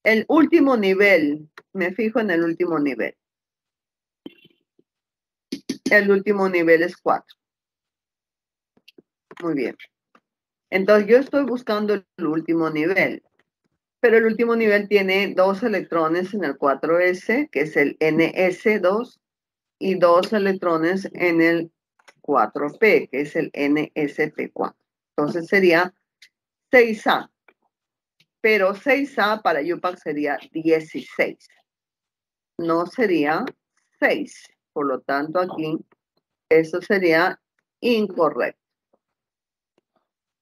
El último nivel, me fijo en el último nivel. El último nivel es 4. Muy bien. Entonces yo estoy buscando el último nivel. Pero el último nivel tiene 2 electrones en el 4S, que es el NS2, y 2 electrones en el 4P, que es el NSP4. Entonces sería 6A. Pero 6A para Yupac sería 16. No sería 6. Por lo tanto, aquí eso sería incorrecto.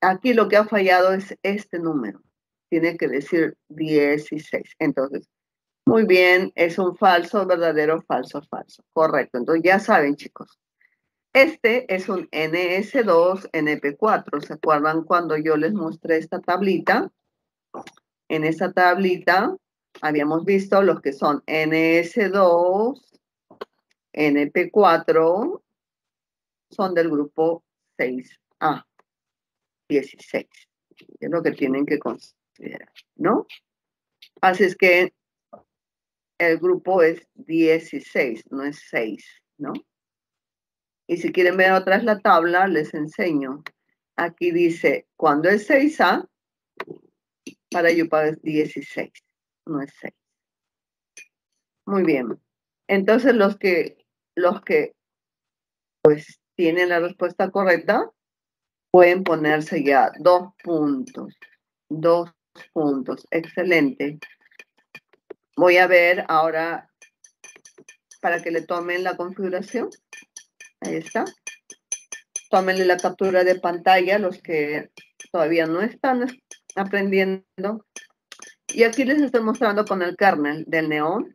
Aquí lo que ha fallado es este número. Tiene que decir 16. Entonces, muy bien, es un falso, verdadero, falso, falso. Correcto. Entonces ya saben, chicos. Este es un NS2 NP4. ¿Se acuerdan cuando yo les mostré esta tablita? En esta tablita habíamos visto los que son NS2, NP4, son del grupo 6A, 16. Es lo que tienen que considerar, ¿no? Así es que el grupo es 16, no es 6, ¿no? Y si quieren ver otra vez la tabla, les enseño. Aquí dice, cuando es 6A, para Yupac es 16, no es 6. Muy bien. Entonces los que pues tienen la respuesta correcta pueden ponerse ya 2 puntos. 2 puntos. Excelente. Voy a ver ahora para que le tomen la configuración. Ahí está. Tómenle la captura de pantalla los que todavía no están aprendiendo. Y aquí les estoy mostrando con el kernel del neón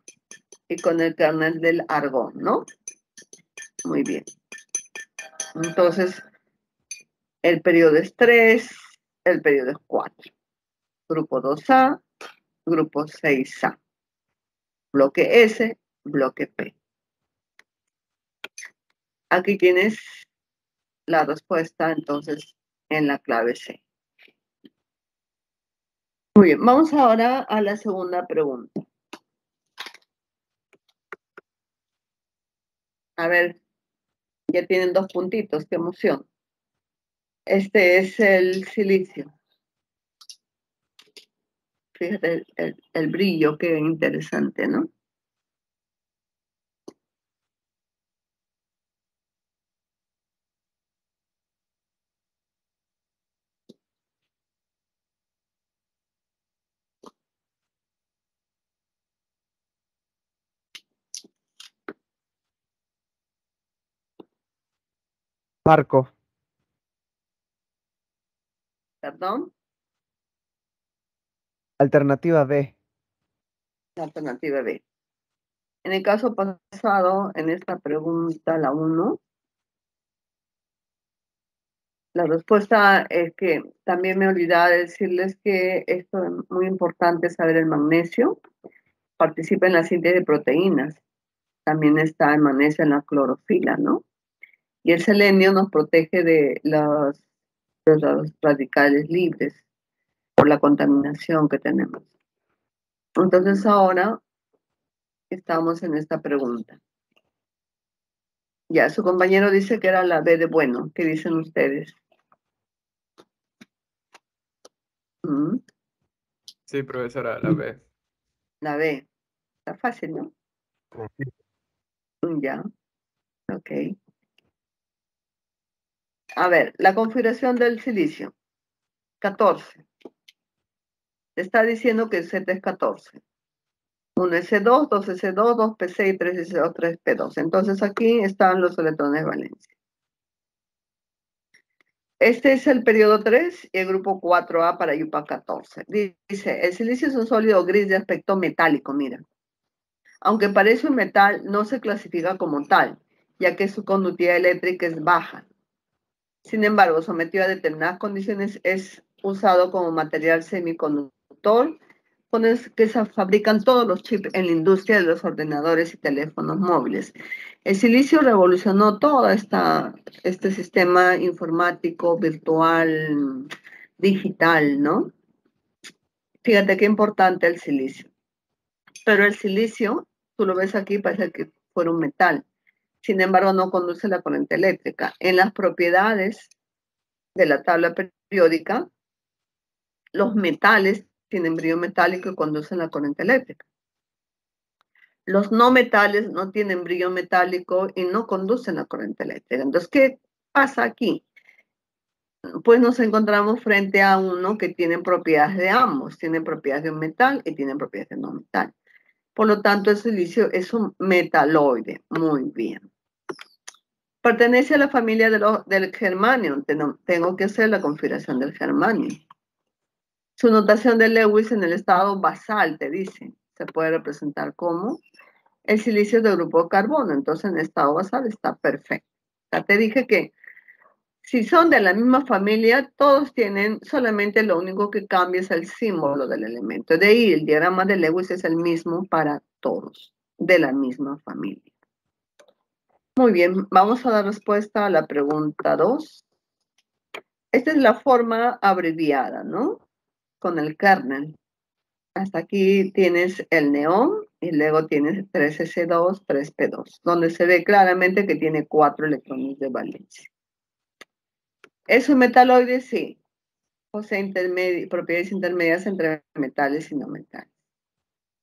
y con el kernel del argón, ¿no? Muy bien. Entonces, el periodo es 3, el periodo es 4. Grupo 2A, grupo 6A. Bloque S, bloque P. Aquí tienes la respuesta, entonces, en la clave C. Muy bien, vamos ahora a la segunda pregunta. A ver, ya tienen 2 puntitos, qué emoción. Este es el silicio. Fíjate el brillo, qué interesante, ¿no? Parco. Perdón, Alternativa B. la alternativa B. En el caso pasado, en esta pregunta, la 1, la respuesta es que también me olvidaba de decirles que esto es muy importante saber el magnesio. Participa en la síntesis de proteínas. También está el magnesio en la clorofila, ¿no? Y el selenio nos protege de los radicales libres por la contaminación que tenemos. Entonces ahora estamos en esta pregunta. Ya, su compañero dice que era la B de bueno. ¿Qué dicen ustedes? Sí, profesora, la B. La B. Está fácil, ¿no? Ya, ok. A ver, la configuración del silicio. 14. Te está diciendo que el Z es 14. 1s2, 2s2, 2p6, 3s2, 3p2. Entonces aquí están los electrones de valencia. Este es el periodo 3 y el grupo 4A para IUPAC 14. Dice, el silicio es un sólido gris de aspecto metálico, mira. Aunque parece un metal, no se clasifica como tal, ya que su conductividad eléctrica es baja. Sin embargo, sometido a determinadas condiciones, es usado como material semiconductor, con el que se fabrican todos los chips en la industria de los ordenadores y teléfonos móviles. El silicio revolucionó todo este sistema informático, virtual, digital, ¿no? Fíjate qué importante el silicio. Pero el silicio, tú lo ves aquí, parece que fuera un metal. Sin embargo, no conduce la corriente eléctrica. En las propiedades de la tabla periódica, los metales tienen brillo metálico y conducen la corriente eléctrica. Los no metales no tienen brillo metálico y no conducen la corriente eléctrica. Entonces, ¿qué pasa aquí? Pues nos encontramos frente a uno que tiene propiedades de ambos. Tienen propiedades de un metal y tienen propiedades de no metal. Por lo tanto, el silicio es un metaloide. Muy bien. Pertenece a la familia del germanio. Tengo que hacer la configuración del germanio. Su notación de Lewis en el estado basal, te dice, se puede representar como el silicio de grupo de carbono. Entonces, en estado basal está perfecto. Ya te dije que si son de la misma familia, todos tienen, solamente lo único que cambia es el símbolo del elemento. De ahí, el diagrama de Lewis es el mismo para todos, de la misma familia. Muy bien, vamos a dar respuesta a la pregunta 2. Esta es la forma abreviada, ¿no? Con el kernel. Hasta aquí tienes el neón y luego tienes 3s2, 3p2, donde se ve claramente que tiene 4 electrones de valencia. ¿Es un metaloide? Sí. Posee propiedades intermedias entre metales y no metales.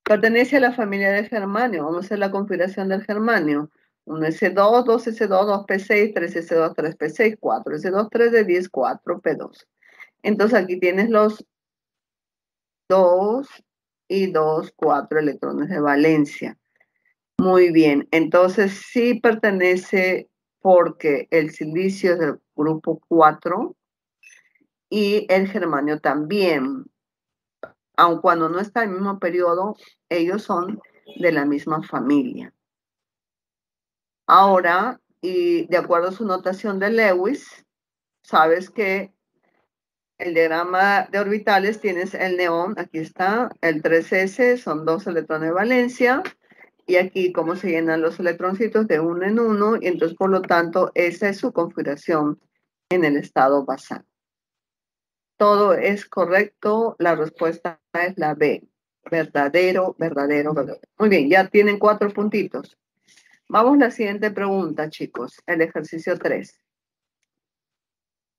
Pertenece a la familia del germanio. Vamos a hacer la configuración del germanio. 1s2, 2s2, 2p6, 3s2, 3p6, 4s2, 3 de 10, 4p2. Entonces aquí tienes los 2 y 2, 4 electrones de valencia. Muy bien, entonces sí pertenece porque el silicio es del grupo 4 y el germanio también. Aun cuando no está en el mismo periodo, ellos son de la misma familia. Ahora, y de acuerdo a su notación de Lewis, sabes que el diagrama de orbitales tienes el neón, aquí está, el 3s, son 2 electrones de valencia, y aquí cómo se llenan los electroncitos de uno en uno, y entonces por lo tanto esa es su configuración en el estado basal. Todo es correcto, la respuesta es la B. Verdadero, verdadero, verdadero. Muy bien, ya tienen 4 puntitos. Vamos a la siguiente pregunta, chicos, el ejercicio 3.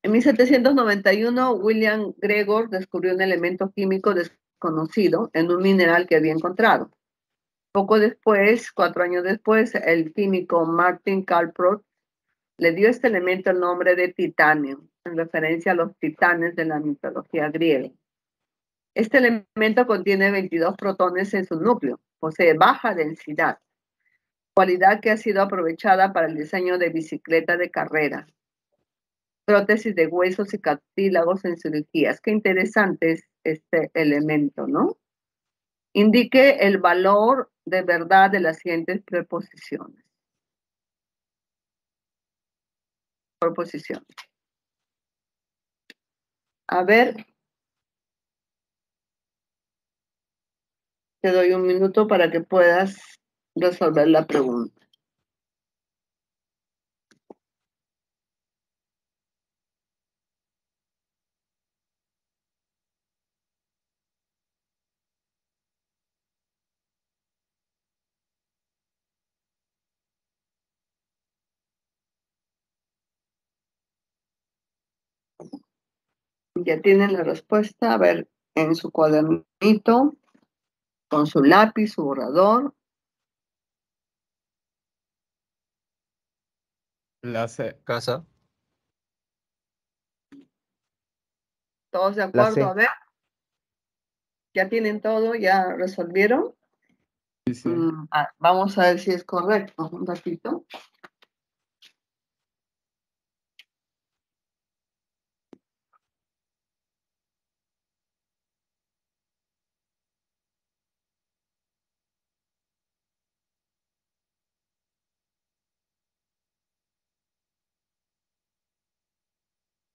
En 1791, William Gregor descubrió un elemento químico desconocido en un mineral que había encontrado. Poco después, 4 años después, el químico Martin Calprot le dio este elemento el nombre de titanio, en referencia a los titanes de la mitología griega. Este elemento contiene 22 protones en su núcleo, posee baja densidad, cualidad que ha sido aprovechada para el diseño de bicicletas de carreras. prótesis de huesos y cartílagos en cirugías. Qué interesante es este elemento, ¿no? Indique el valor de verdad de las siguientes preposiciones. Proposiciones. A ver, te doy un minuto para que puedas resolver la pregunta. Ya tienen la respuesta. A ver, en su cuadernito, con su lápiz, su borrador. La C. Casa. ¿Todos de La acuerdo? C. A ver, ¿ya tienen todo? ¿Ya resolvieron? Sí, sí. Vamos a ver si es correcto. Un ratito.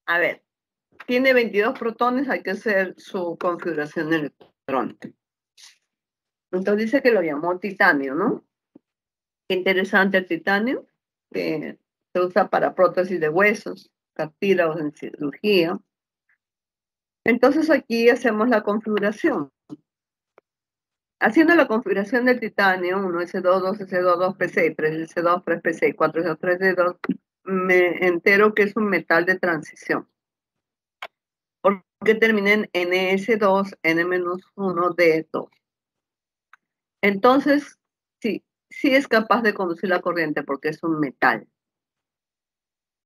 A ver, tiene 22 protones, hay que hacer su configuración electrónica. Entonces dice que lo llamó titanio, ¿no? Qué interesante el titanio, que se usa para prótesis de huesos, cartílagos en cirugía. Entonces aquí hacemos la configuración. Haciendo la configuración del titanio, 1S2, 2S2, 2PC, 3S2, 3PC, 4S2, 3D2, me entero que es un metal de transición. Porque termina en NS2, N-1, D2. Entonces, sí es capaz de conducir la corriente porque es un metal.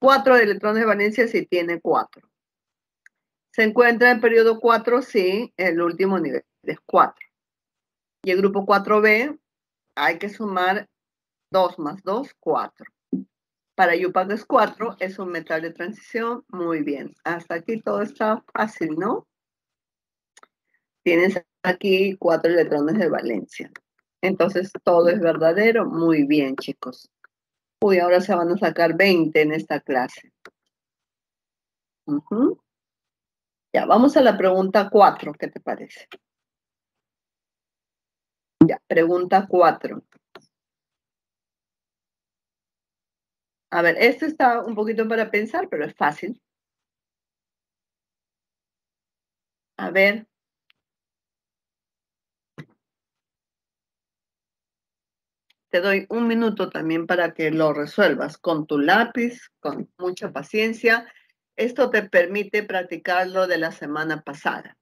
4 electrones de valencia sí tiene 4. Se encuentra en periodo 4, sí, el último nivel es 4. Y el grupo 4B hay que sumar 2 más 2, 4. Para IUPAC es 4, es un metal de transición. Muy bien. Hasta aquí todo está fácil, ¿no? Tienes aquí 4 electrones de valencia. Entonces todo es verdadero. Muy bien, chicos. Uy, ahora se van a sacar 20 en esta clase. Ya, vamos a la pregunta 4. ¿Qué te parece? Ya, pregunta 4. A ver, esto está un poquito para pensar, pero es fácil. A ver. Te doy un minuto también para que lo resuelvas con tu lápiz, con mucha paciencia. Esto te permite practicar lo de la semana pasada.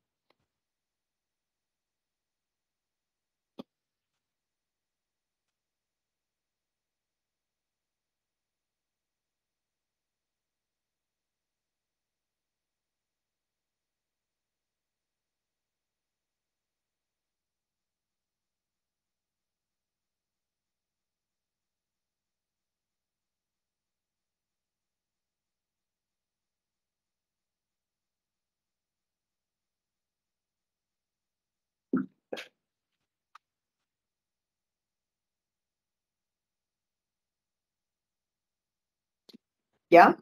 ¿Ya?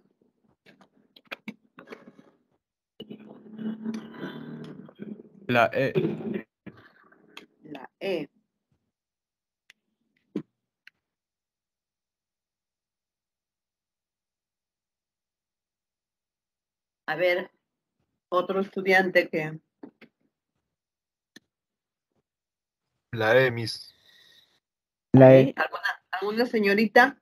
La E. La E. A ver, otro estudiante que... La E, Miss. La ¿Ahí? E. ¿Alguna señorita?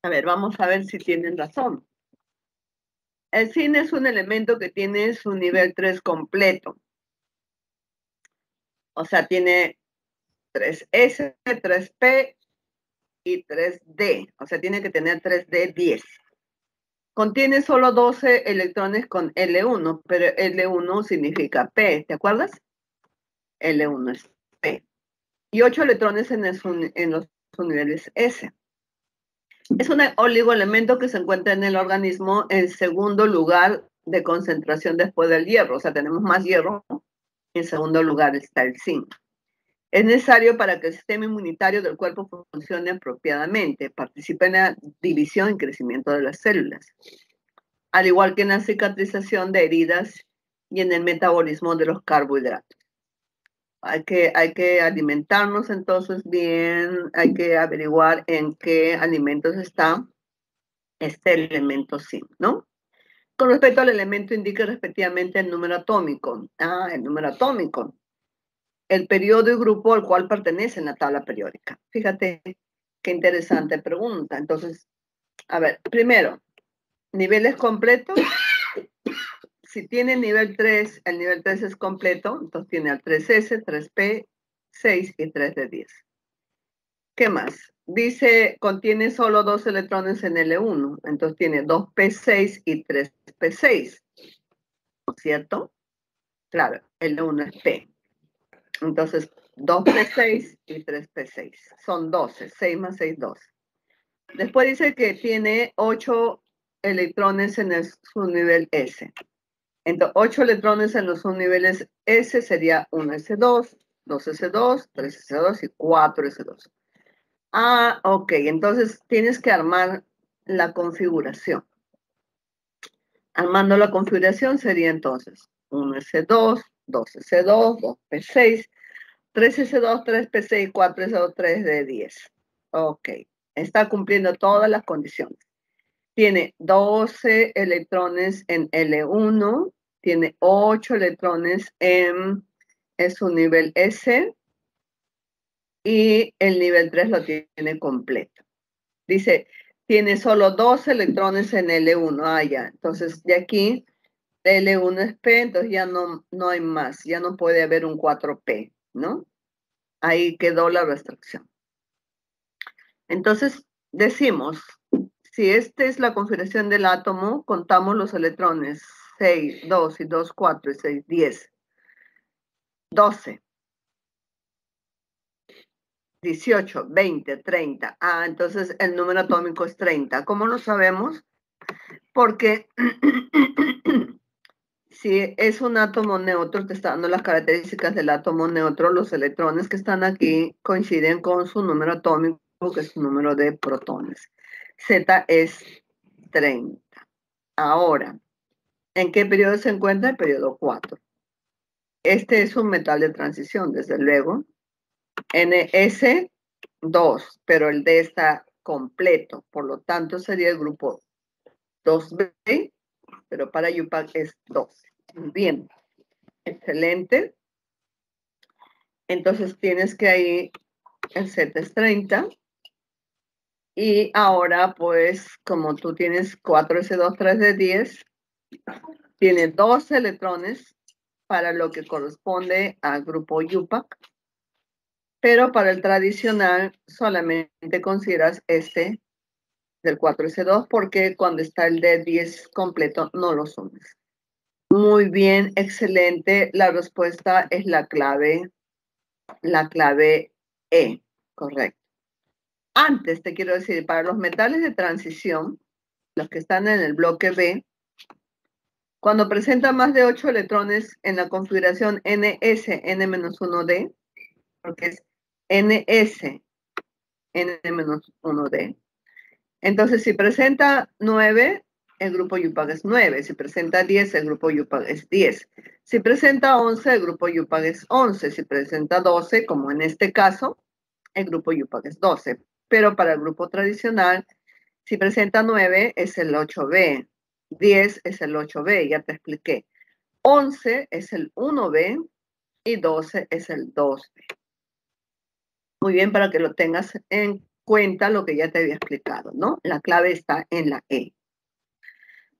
A ver, vamos a ver si tienen razón. El cine es un elemento que tiene su nivel 3 completo. O sea, tiene 3S, 3P y 3D. O sea, tiene que tener 3D10. contiene solo 12 electrones con L1, pero L1 significa P, ¿te acuerdas? L1 es P. Y 8 electrones en los subniveles S. Es un oligoelemento que se encuentra en el organismo en segundo lugar de concentración después del hierro. O sea, tenemos más hierro. En segundo lugar está el zinc. Es necesario para que el sistema inmunitario del cuerpo funcione apropiadamente, participe en la división y crecimiento de las células, al igual que en la cicatrización de heridas y en el metabolismo de los carbohidratos. Hay que alimentarnos entonces bien, hay que averiguar en qué alimentos está este elemento zinc, ¿no? Con respecto al elemento, indique respectivamente el número atómico. El número atómico. El periodo y grupo al cual pertenece en la tabla periódica. Fíjate qué interesante pregunta. Entonces, a ver, primero, niveles completos. Si tiene nivel 3, el nivel 3 es completo, entonces tiene al 3S, 3P, 6 y 3 de 10. ¿Qué más? Dice, contiene solo 2 electrones en L1, entonces tiene 2P6 y 3P6, ¿no es cierto? Claro, L1 es P. Entonces, 2P6 y 3P6. Son 12, 6 más 6, 12. Después dice que tiene 8 electrones en el subnivel S. Entonces, 8 electrones en los subniveles S sería 1S2, 2S2, 3S2 y 4S2. Ok. Entonces, tienes que armar la configuración. Armando la configuración sería entonces 1S2, 2S2, 2P6, 3S2, 3P6, 4S2, 3 de 10. Ok. Está cumpliendo todas las condiciones. Tiene 12 electrones en L1, tiene 8 electrones en su nivel S y el nivel 3 lo tiene completo. Dice, tiene solo 2 electrones en L1. Ya. Entonces, de aquí, L1 es P, entonces ya no hay más. Ya no puede haber un 4P, ¿no? Ahí quedó la restricción. Entonces, decimos, si esta es la configuración del átomo, contamos los electrones 6, 2 y 2, 4 y 6, 10, 12, 18, 20, 30. Entonces el número atómico es 30. ¿Cómo lo sabemos? Porque si es un átomo neutro, te está dando las características del átomo neutro, los electrones que están aquí coinciden con su número atómico, que es su número de protones. Z es 30. Ahora, ¿en qué periodo se encuentra? El periodo 4. Este es un metal de transición, desde luego. NS2, pero el D está completo, por lo tanto sería el grupo 2B, pero para UPAC es 12. Bien, excelente. Entonces tienes que ahí, el Z es 30. Y ahora, pues, como tú tienes 4S2, 3 de 10, tiene 12 electrones para lo que corresponde al grupo UPAC, pero para el tradicional solamente consideras este del 4S2 porque cuando está el D10 completo no lo sumes. Muy bien, excelente. La respuesta es la clave E, correcto. Antes te quiero decir, para los metales de transición, los que están en el bloque B, cuando presenta más de 8 electrones en la configuración NS, N-1D, porque es NS, N-1D. Entonces, si presenta 9, el grupo UPAC es 9. Si presenta 10, el grupo UPAC es 10. Si presenta 11, el grupo UPAC es 11. Si presenta 12, como en este caso, el grupo UPAC es 12. Pero para el grupo tradicional, si presenta 9, es el 8B. 10 es el 8B, ya te expliqué. 11 es el 1B y 12 es el 2B. Muy bien, para que lo tengas en cuenta lo que ya te había explicado, ¿no? La clave está en la E.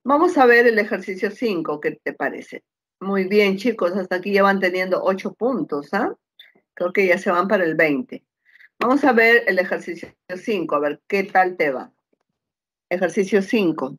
Vamos a ver el ejercicio 5, ¿qué te parece? Muy bien, chicos, hasta aquí ya van teniendo 8 puntos, ¿ah? Creo que ya se van para el 20. Vamos a ver el ejercicio 5, a ver qué tal te va. Ejercicio 5.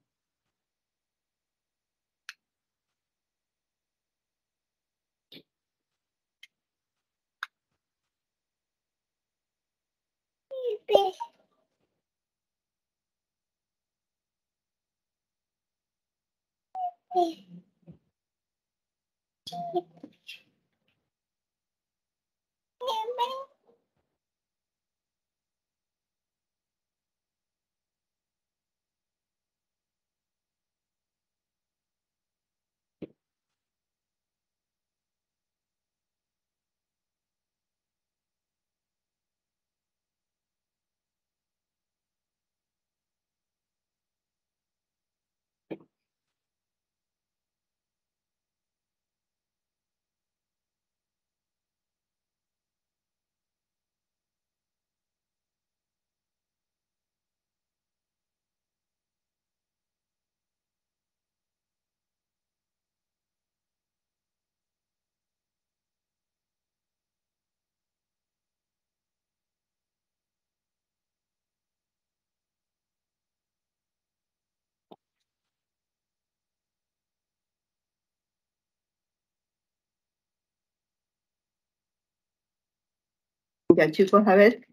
Ya, chicos, a ver.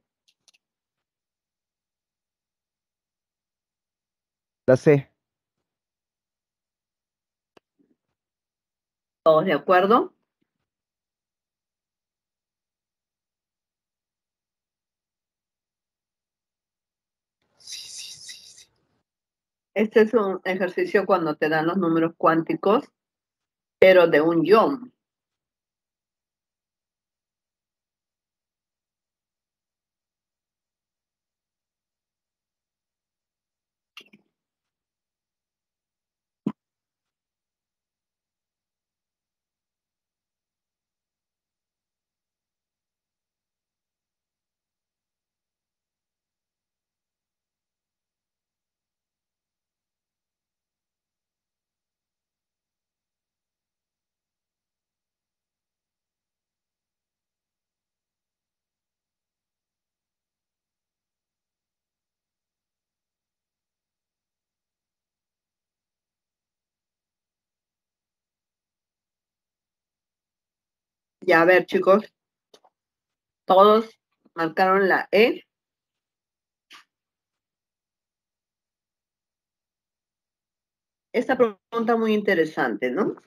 La C. ¿Todos de acuerdo? Sí. Este es un ejercicio cuando te dan los números cuánticos, pero de un ion. Ya, a ver, chicos. Todos marcaron la E. Esta pregunta muy interesante, ¿no?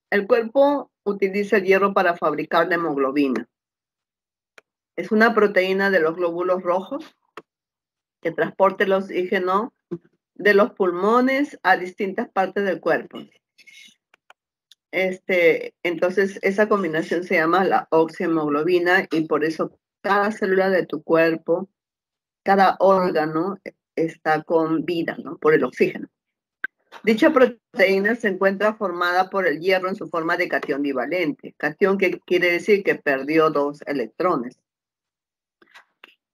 El cuerpo utiliza el hierro para fabricar la hemoglobina. Es una proteína de los glóbulos rojos que transporta el oxígeno de los pulmones a distintas partes del cuerpo. Entonces, esa combinación se llama la oxihemoglobina y por eso cada célula de tu cuerpo, cada órgano está con vida, ¿no? Por el oxígeno. Dicha proteína se encuentra formada por el hierro en su forma de catión divalente. Catión que quiere decir que perdió 2 electrones.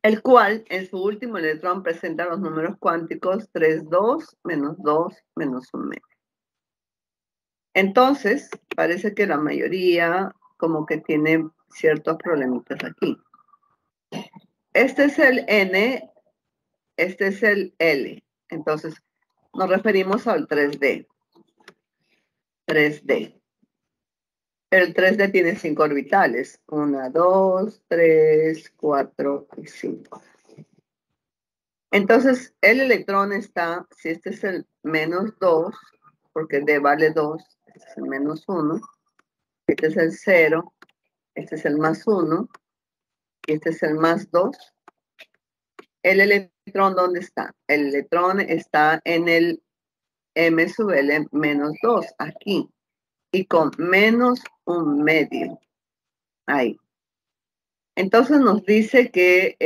El cual en su último electrón presenta los números cuánticos 3, 2, menos 2, menos 1 medio. Entonces, parece que la mayoría como que tiene ciertos problemitas aquí. Este es el N, este es el L. Entonces, nos referimos al 3D. 3D. El 3D tiene 5 orbitales. 1, 2, 3, 4 y 5. Entonces, el electrón está, si este es el menos 2, porque D vale 2, este es el menos 1, este es el 0, este es el más 1, y este es el más 2. ¿El electrón dónde está? El electrón está en el M sub L menos 2, aquí, y con menos 1 medio, ahí. Entonces nos dice que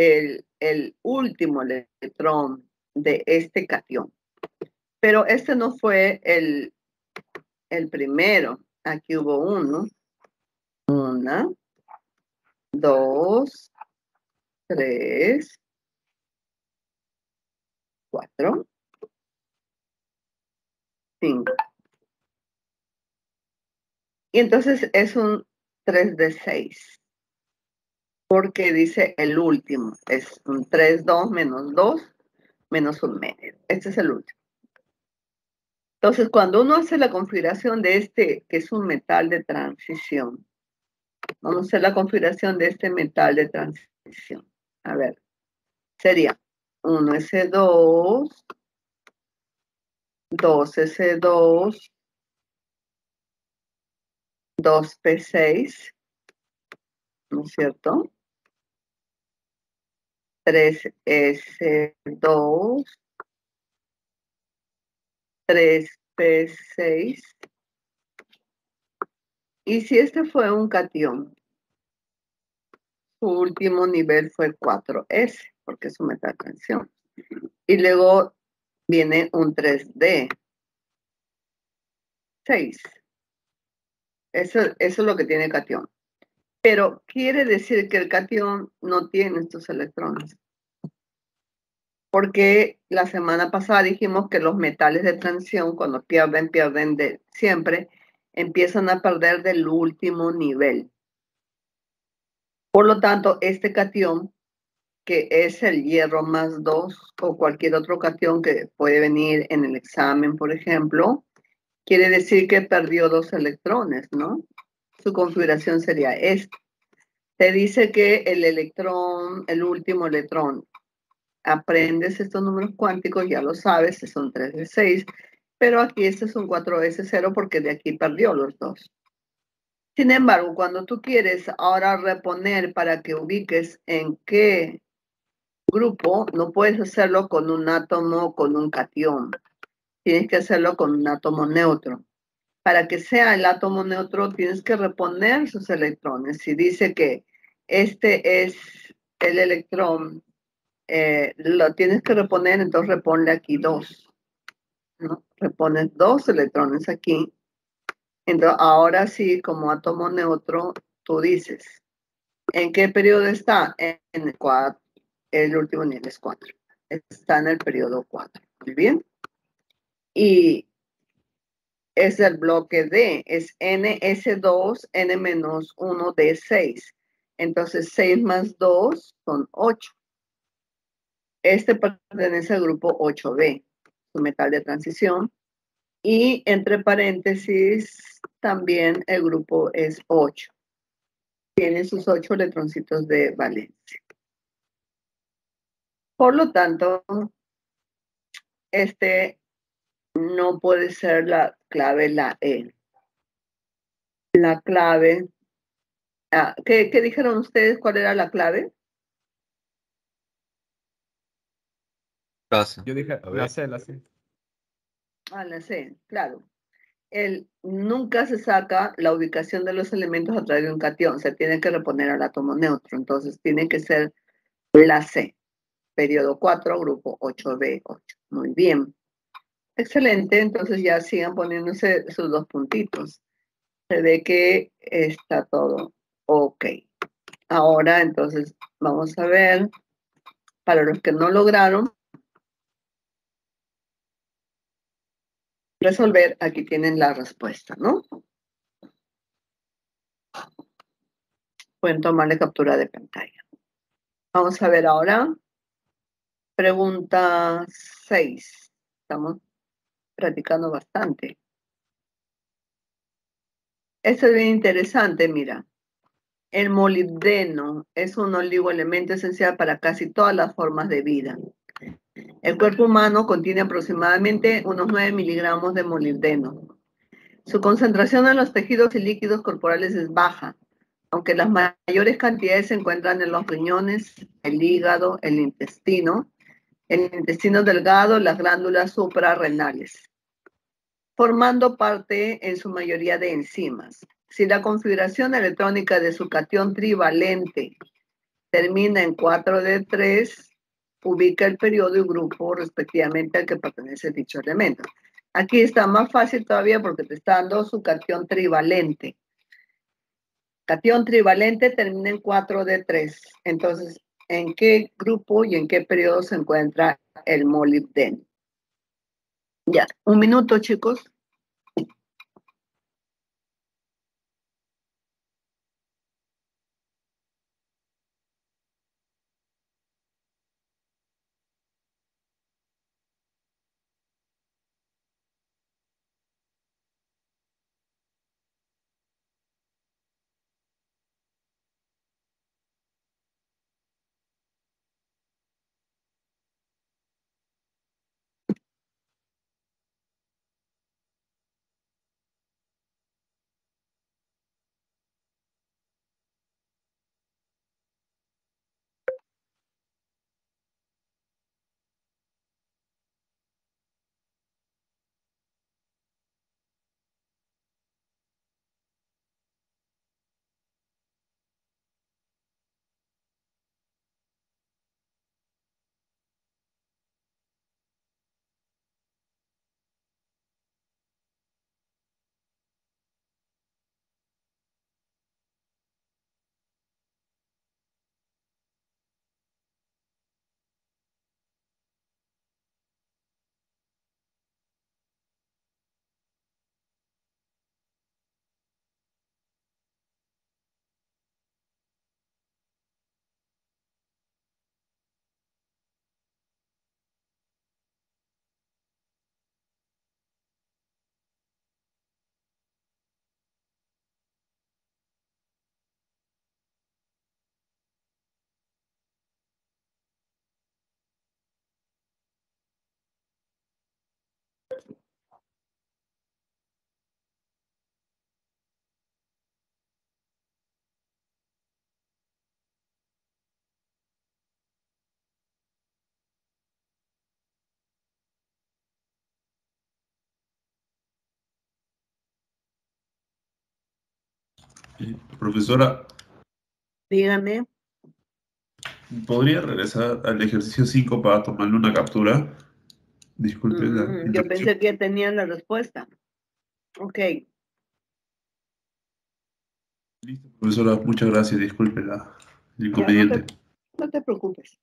el último electrón de este catión, pero este no fue el primero. Aquí hubo uno, 1, 2, 3, 4, 5. Y entonces es un 3 de 6. Porque dice el último. Es un 3, 2, menos 2, menos 1 medio. Este es el último. Entonces, cuando uno hace la configuración de este, que es un metal de transición, vamos a hacer la configuración de este metal de transición. A ver, sería 1s2, 2s2, 2p6, ¿no es cierto? 3s2, 3p6. Y si este fue un catión, su último nivel fue 4s, porque es un metalcanción. Y luego viene un 3d, 6. Eso es lo que tiene catión. Pero quiere decir que el catión no tiene estos electrones. Porque la semana pasada dijimos que los metales de transición, cuando pierden de siempre, empiezan a perder del último nivel. Por lo tanto, este catión, que es el hierro más 2 o cualquier otro catión que puede venir en el examen, por ejemplo, quiere decir que perdió 2 electrones, ¿no? Su configuración sería esta. Te dice que el electrón, el último electrón, aprendes estos números cuánticos, ya lo sabes, son 3 de 6, pero aquí este es un 4s0 porque de aquí perdió los 2. Sin embargo, cuando tú quieres ahora reponer para que ubiques en qué grupo, no puedes hacerlo con un átomo, con un catión. Tienes que hacerlo con un átomo neutro. Para que sea el átomo neutro, tienes que reponer sus electrones. Si dice que este es el electrón, lo tienes que reponer, entonces reponle aquí 2. ¿No? Repones 2 electrones aquí. Entonces, ahora sí, como átomo neutro, tú dices, ¿en qué periodo está? En el 4. El último nivel es 4. Está en el periodo 4. Muy bien. Y es el bloque D, es NS2, N-1, D6. Entonces, 6 más 2 son 8. Este pertenece al grupo 8B, su metal de transición. Y entre paréntesis, también el grupo es 8. Tiene sus 8 electroncitos de valencia. Por lo tanto, este no puede ser la clave, la E. La clave, ¿qué dijeron ustedes? ¿Cuál era la clave? Yo dije A la ver. C, la C. La C, claro. Nunca se saca la ubicación de los elementos a través de un catión. Se tiene que reponer al átomo neutro. Entonces, tiene que ser la C. Periodo 4, grupo 8B8. Muy bien. Excelente. Entonces, ya sigan poniéndose sus 2 puntitos. Se ve que está todo ok. Ahora, entonces, vamos a ver, para los que no lograron resolver, aquí tienen la respuesta, ¿no? Pueden tomarle captura de pantalla. Vamos a ver ahora. Pregunta 6. Estamos practicando bastante. Esto es bien interesante, mira. El molibdeno es un oligoelemento esencial para casi todas las formas de vida. El cuerpo humano contiene aproximadamente unos 9 miligramos de molibdeno. Su concentración en los tejidos y líquidos corporales es baja, aunque las mayores cantidades se encuentran en los riñones, el hígado, el intestino delgado, las glándulas suprarrenales, formando parte en su mayoría de enzimas. Si la configuración electrónica de su catión trivalente termina en 4D3, ubica el periodo y grupo respectivamente al que pertenece dicho elemento. Aquí está más fácil todavía porque te está dando su catión trivalente. Catión trivalente termina en 4D3. Entonces, ¿en qué grupo y en qué periodo se encuentra el molibdeno? Ya, un minuto, chicos. Profesora, Dígame. ¿podría regresar al ejercicio 5 para tomarle una captura? Disculpe la Yo interrupción. pensé que tenían la respuesta. Ok. Listo, profesora, muchas gracias. Disculpe el Ya, inconveniente. no te preocupes.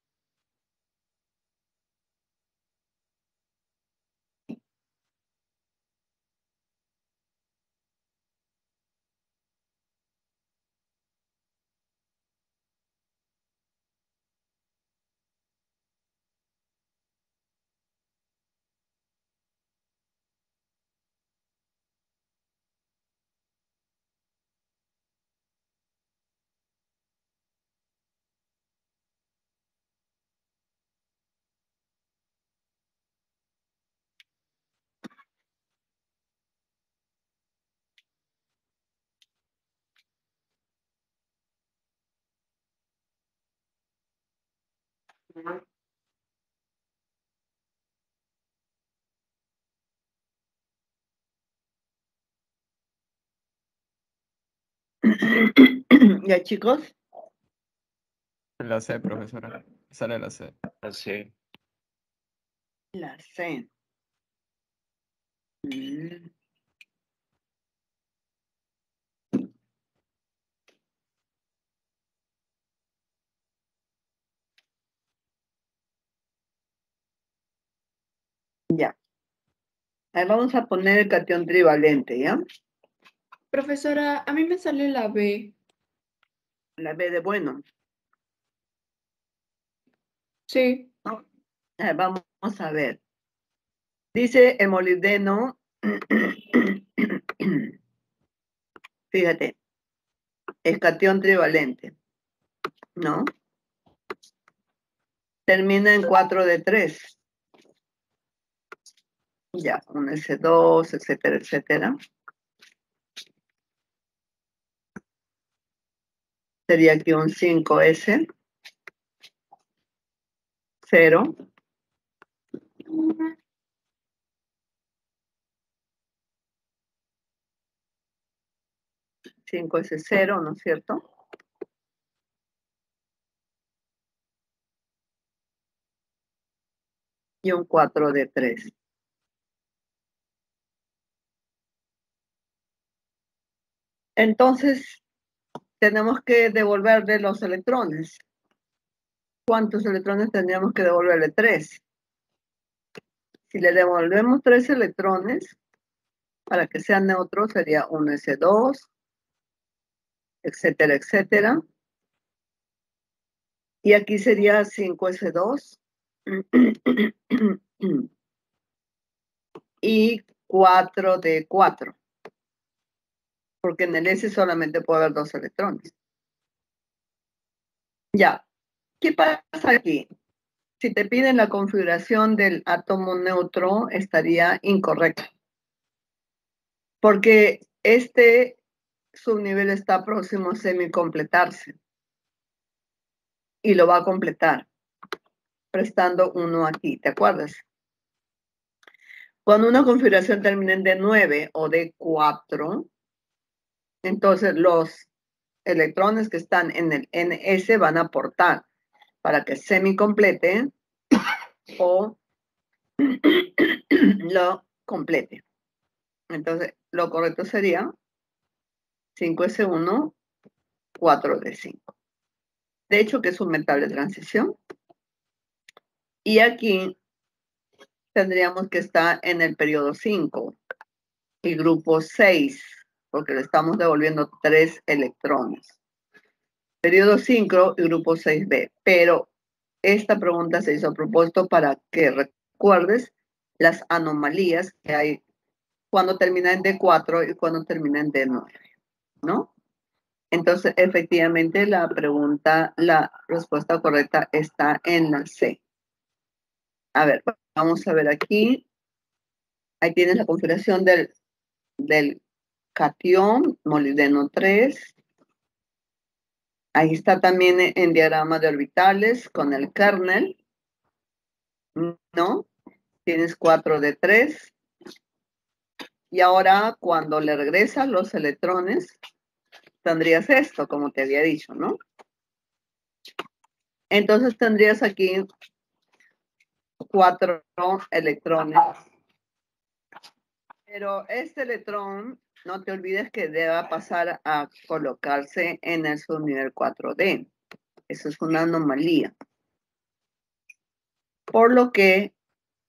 Ya, chicos. La C, profesora. Sale la C. Así. La C. Mm. Ya. Ahí vamos a poner el catión trivalente, ¿ya? Profesora, a mí me sale la B. La B de bueno. Sí. Vamos a ver. Dice el molibdeno. Fíjate. Es catión trivalente. ¿No? Termina en 4 de 3. Ya, un S2, etcétera, etcétera. Sería aquí un 5S. 0. 5S0, ¿no es cierto? Y un 4 de 3. Entonces, tenemos que devolverle los electrones. ¿Cuántos electrones tendríamos que devolverle? 3. Si le devolvemos 3 electrones, para que sea neutro, sería un S2, etcétera, etcétera. Y aquí sería 5S2. Y 4 de 4. Porque en el S solamente puede haber 2 electrones. Ya. ¿Qué pasa aquí? Si te piden la configuración del átomo neutro, estaría incorrecto. Porque este subnivel está próximo a semicompletarse. Y lo va a completar, prestando 1 aquí, ¿te acuerdas? Cuando una configuración termine en D9 o D4, entonces los electrones que están en el NS van a aportar para que semicomplete o lo complete. Entonces, lo correcto sería 5S1, 4D5. De hecho, que es un metal de transición. Y aquí tendríamos que estar en el periodo 5 y grupo 6, porque le estamos devolviendo 3 electrones. Periodo 5 y grupo 6B. Pero esta pregunta se hizo a propósito para que recuerdes las anomalías que hay cuando termina en D4 y cuando termina en D9, ¿no? Entonces, efectivamente, la respuesta correcta está en la C. A ver, vamos a ver aquí. Ahí tienes la configuración del catión, molibdeno 3. Ahí está también en diagrama de orbitales con el kernel, ¿no? Tienes 4 de 3. Y ahora, cuando le regresan los electrones, tendrías esto, como te había dicho, ¿no? Entonces tendrías aquí 4 electrones. Pero este electrón, no te olvides que debe pasar a colocarse en el subnivel 4D. Eso es una anomalía. Por lo que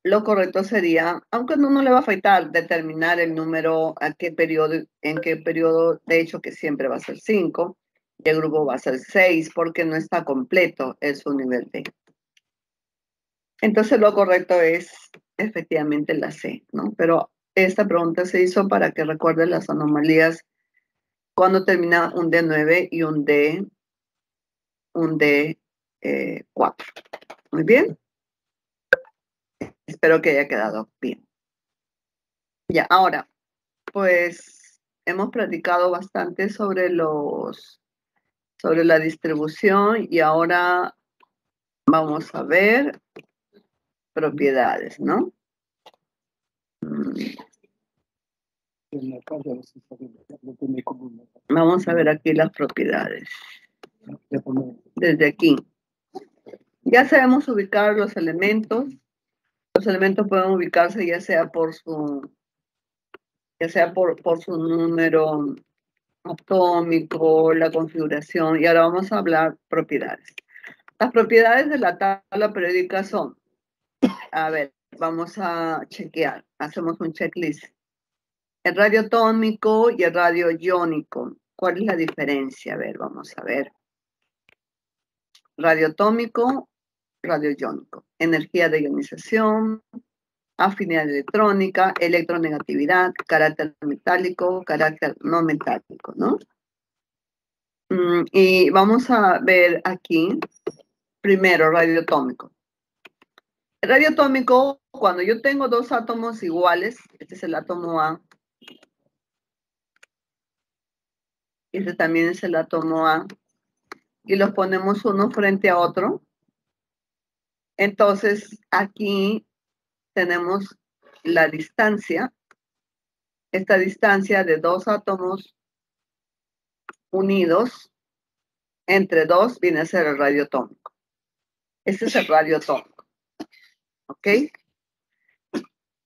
lo correcto sería, aunque no le va a afectar determinar el número, en qué periodo, de hecho que siempre va a ser 5, y el grupo va a ser 6, porque no está completo el subnivel D. Entonces lo correcto es efectivamente la C, ¿no? Pero esta pregunta se hizo para que recuerden las anomalías cuando termina un D9 y un D4. Muy bien. Espero que haya quedado bien. Ya, ahora, pues hemos platicado bastante sobre la distribución y ahora vamos a ver propiedades, ¿no? Vamos a ver aquí las propiedades. Desde aquí. Ya sabemos ubicar los elementos. Los elementos pueden ubicarse ya sea por su número atómico, la configuración, y ahora vamos a hablar propiedades. Las propiedades de la tabla periódica son, a ver, vamos a chequear, hacemos un checklist. El radio atómico y el radio iónico, ¿cuál es la diferencia? A ver, vamos a ver. Radio atómico, radio iónico, energía de ionización, afinidad electrónica, electronegatividad, carácter metálico, carácter no metálico, ¿no? Y vamos a ver aquí, primero, radio atómico. El radio atómico, cuando yo tengo dos átomos iguales, este es el átomo A, este también es el átomo A, y los ponemos uno frente a otro, entonces aquí tenemos la distancia, esta distancia de dos átomos unidos entre dos viene a ser el radio atómico. Este es el radio atómico. ¿Ok?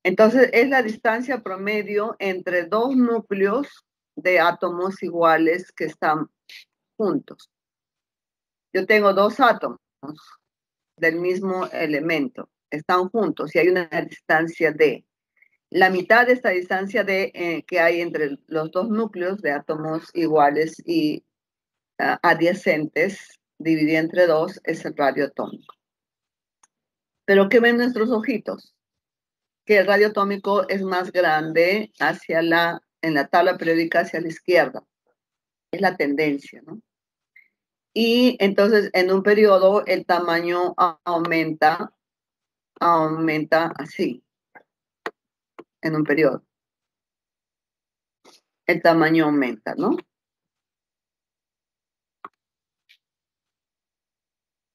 Entonces es la distancia promedio entre dos núcleos de átomos iguales que están juntos. Yo tengo dos átomos del mismo elemento, están juntos y hay una distancia D. La mitad de esta distancia D que hay entre los dos núcleos de átomos iguales y adyacentes, dividida entre dos, es el radio atómico. Pero ¿qué ven nuestros ojitos? Que el radio atómico es más grande en la tabla periódica hacia la izquierda. Es la tendencia, ¿no? Y entonces en un periodo el tamaño aumenta así. En un periodo. El tamaño aumenta, ¿no?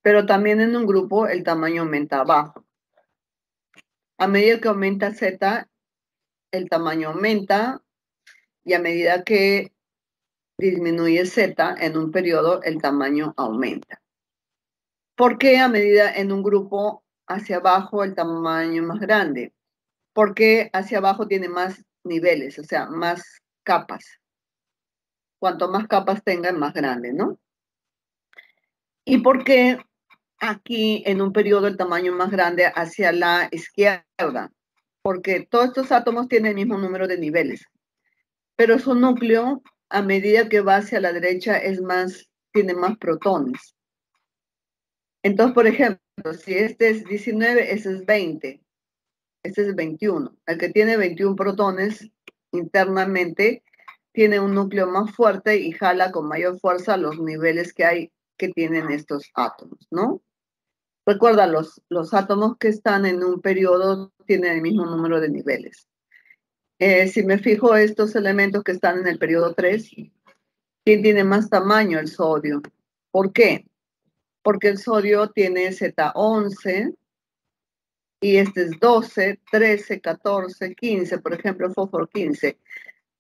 Pero también en un grupo el tamaño aumenta abajo. A medida que aumenta Z, el tamaño aumenta y a medida que disminuye Z en un periodo, el tamaño aumenta. ¿Por qué a medida en un grupo hacia abajo el tamaño es más grande? Porque hacia abajo tiene más niveles, o sea, más capas. Cuanto más capas tenga, más grande, ¿no? ¿Y por qué aquí en un periodo el tamaño es más grande hacia la izquierda? Porque todos estos átomos tienen el mismo número de niveles, pero su núcleo, a medida que va hacia la derecha, tiene más protones. Entonces, por ejemplo, si este es 19, ese es 20, este es 21. El que tiene 21 protones internamente tiene un núcleo más fuerte y jala con mayor fuerza los niveles que tienen estos átomos, ¿no? Recuerda, los átomos que están en un periodo tienen el mismo número de niveles. Si me fijo estos elementos que están en el periodo 3, ¿quién tiene más tamaño? El sodio. ¿Por qué? Porque el sodio tiene Z11 y este es 12, 13, 14, 15, por ejemplo, fósforo 15.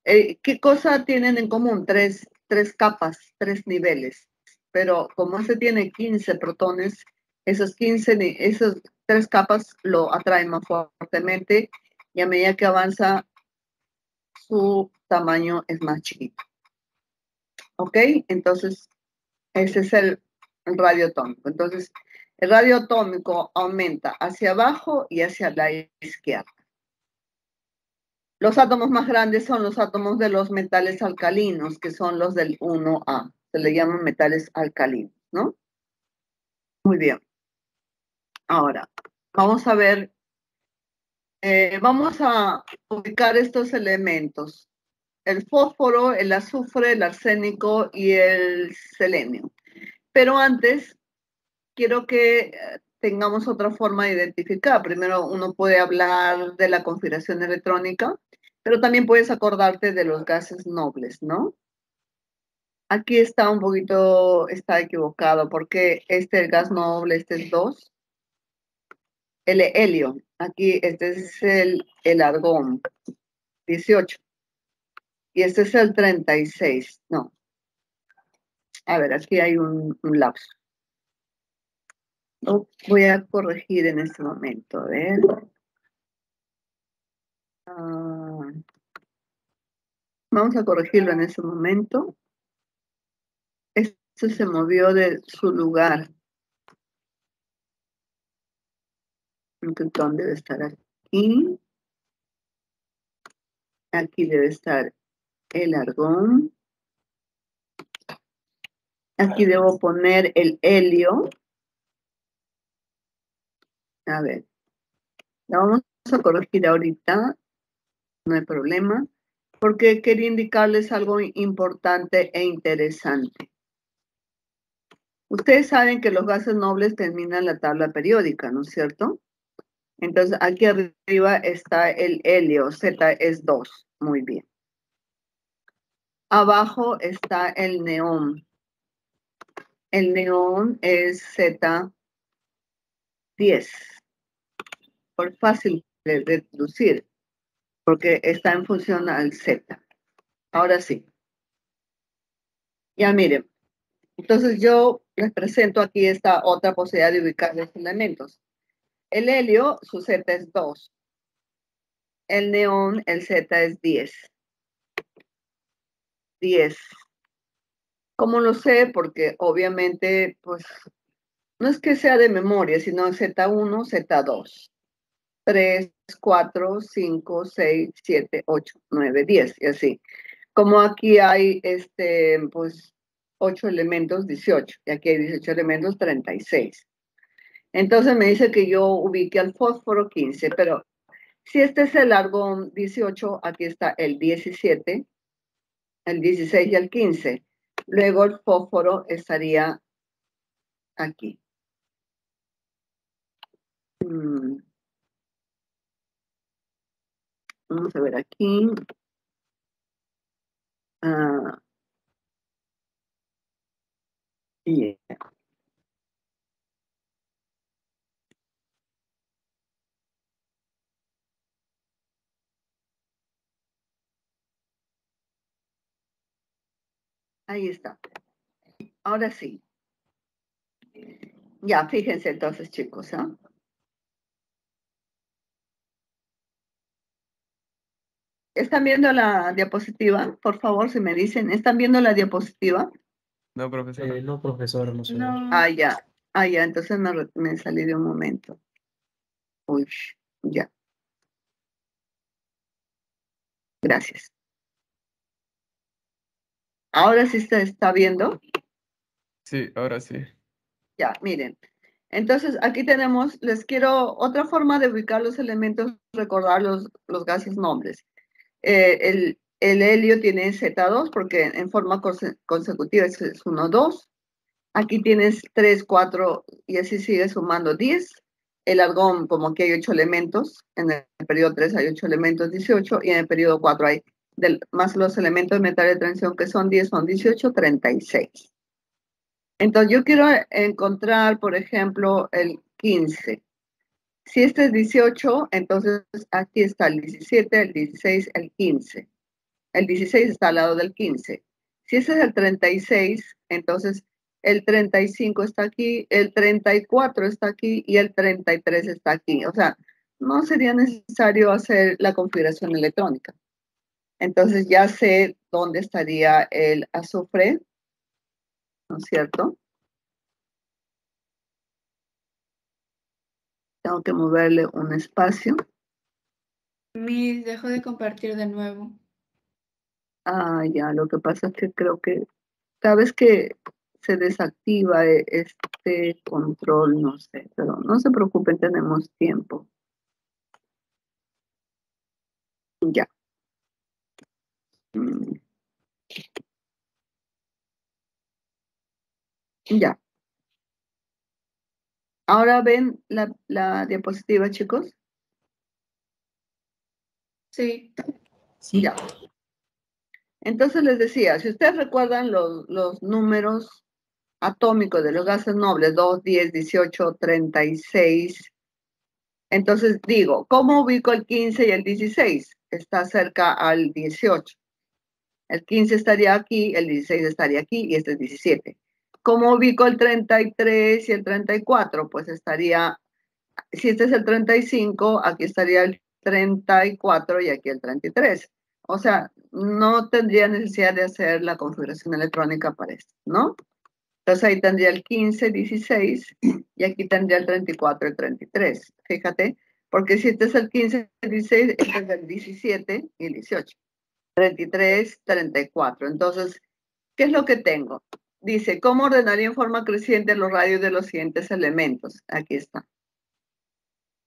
¿Qué cosa tienen en común? 3 tres capas, tres niveles. Pero como este tiene 15 protones, esas tres capas lo atraen más fuertemente y a medida que avanza, su tamaño es más chiquito. ¿Ok? Entonces, ese es el radio atómico. Entonces, el radio atómico aumenta hacia abajo y hacia la izquierda. Los átomos más grandes son los átomos de los metales alcalinos, que son los del 1A. Se le llaman metales alcalinos, ¿no? Muy bien. Ahora, vamos a ver, vamos a ubicar estos elementos. El fósforo, el azufre, el arsénico y el selenio. Pero antes, quiero que tengamos otra forma de identificar. Primero, uno puede hablar de la configuración electrónica, pero también puedes acordarte de los gases nobles, ¿no? Aquí está un poquito, está equivocado, porque el gas noble, este es 2. El helio, aquí este es el argón, 18. Y este es el 36, no. A ver, aquí hay un lapso. Lo voy a corregir en este momento, a ver. Vamos a corregirlo en este momento. Esto se movió de su lugar. El criptón debe estar aquí. Aquí debe estar el argón. Aquí debo poner el helio. A ver. La vamos a corregir ahorita. No hay problema. Porque quería indicarles algo importante e interesante. Ustedes saben que los gases nobles terminan la tabla periódica, ¿no es cierto? Entonces, aquí arriba está el helio, Z es 2. Muy bien. Abajo está el neón. El neón es Z10. Por fácil de deducir, porque está en función al Z. Ahora sí. Ya miren. Entonces, yo les presento aquí esta otra posibilidad de ubicar los elementos. El helio, su Z es 2. El neón, el Z es 10. 10. ¿Cómo lo sé? Porque obviamente, pues, no es que sea de memoria, sino Z1, Z2. 3, 4, 5, 6, 7, 8, 9, 10 y así. Como aquí hay, pues, 8 elementos, 18. Y aquí hay 18 elementos, 36. Entonces me dice que yo ubique al fósforo 15, pero si este es el argón 18, aquí está el 17, el 16 y el 15. Luego el fósforo estaría aquí. Vamos a ver aquí. Yeah. Ahí está. Ahora sí. Ya, fíjense entonces, chicos, ¿ah? ¿Están viendo la diapositiva? Por favor, si me dicen, ¿están viendo la diapositiva? No, profesora. No, profesor, no sé. No. Ah, ya. Ah, ya, entonces me salí de un momento. Uy, ya. Gracias. ¿Ahora sí se está viendo? Sí, ahora sí. Ya, miren. Entonces, aquí tenemos, les quiero otra forma de ubicar los elementos, recordar los gases nobles. El helio tiene Z2 porque en forma consecutiva es 1, 2. Aquí tienes 3, 4 y así sigue sumando 10. El argón, como aquí hay 8 elementos, en el periodo 3 hay 8 elementos, 18, y en el periodo 4 hay, más los elementos de metal de transición que son 10, son 18, 36. Entonces yo quiero encontrar, por ejemplo, el 15. Si este es 18, entonces aquí está el 17, el 16, el 15. El 16 está al lado del 15. Si ese es el 36, entonces el 35 está aquí, el 34 está aquí y el 33 está aquí. O sea, no sería necesario hacer la configuración electrónica. Entonces ya sé dónde estaría el azufre, ¿no es cierto? Tengo que moverle un espacio. Miss, dejó de compartir de nuevo. Ah, ya, lo que pasa es que creo que cada vez que se desactiva este control, no sé, pero no se preocupen, tenemos tiempo. Ya. Mm, Ya. Ahora ven la diapositiva, chicos. Sí. Sí. Ya. Entonces les decía, si ustedes recuerdan los números atómicos de los gases nobles, 2, 10, 18, 36, entonces digo, ¿cómo ubico el 15 y el 16? Está cerca al 18. El 15 estaría aquí, el 16 estaría aquí y este es 17. ¿Cómo ubico el 33 y el 34? Pues estaría, si este es el 35, aquí estaría el 34 y aquí el 33. O sea, no tendría necesidad de hacer la configuración electrónica para esto, ¿no? Entonces ahí tendría el 15, 16 y aquí tendría el 34, el 33. Fíjate, porque si este es el 15, el 16, este es el 17 y el 18. 33, 34. Entonces, ¿qué es lo que tengo? Dice, ¿cómo ordenaría en forma creciente los radios de los siguientes elementos? Aquí está.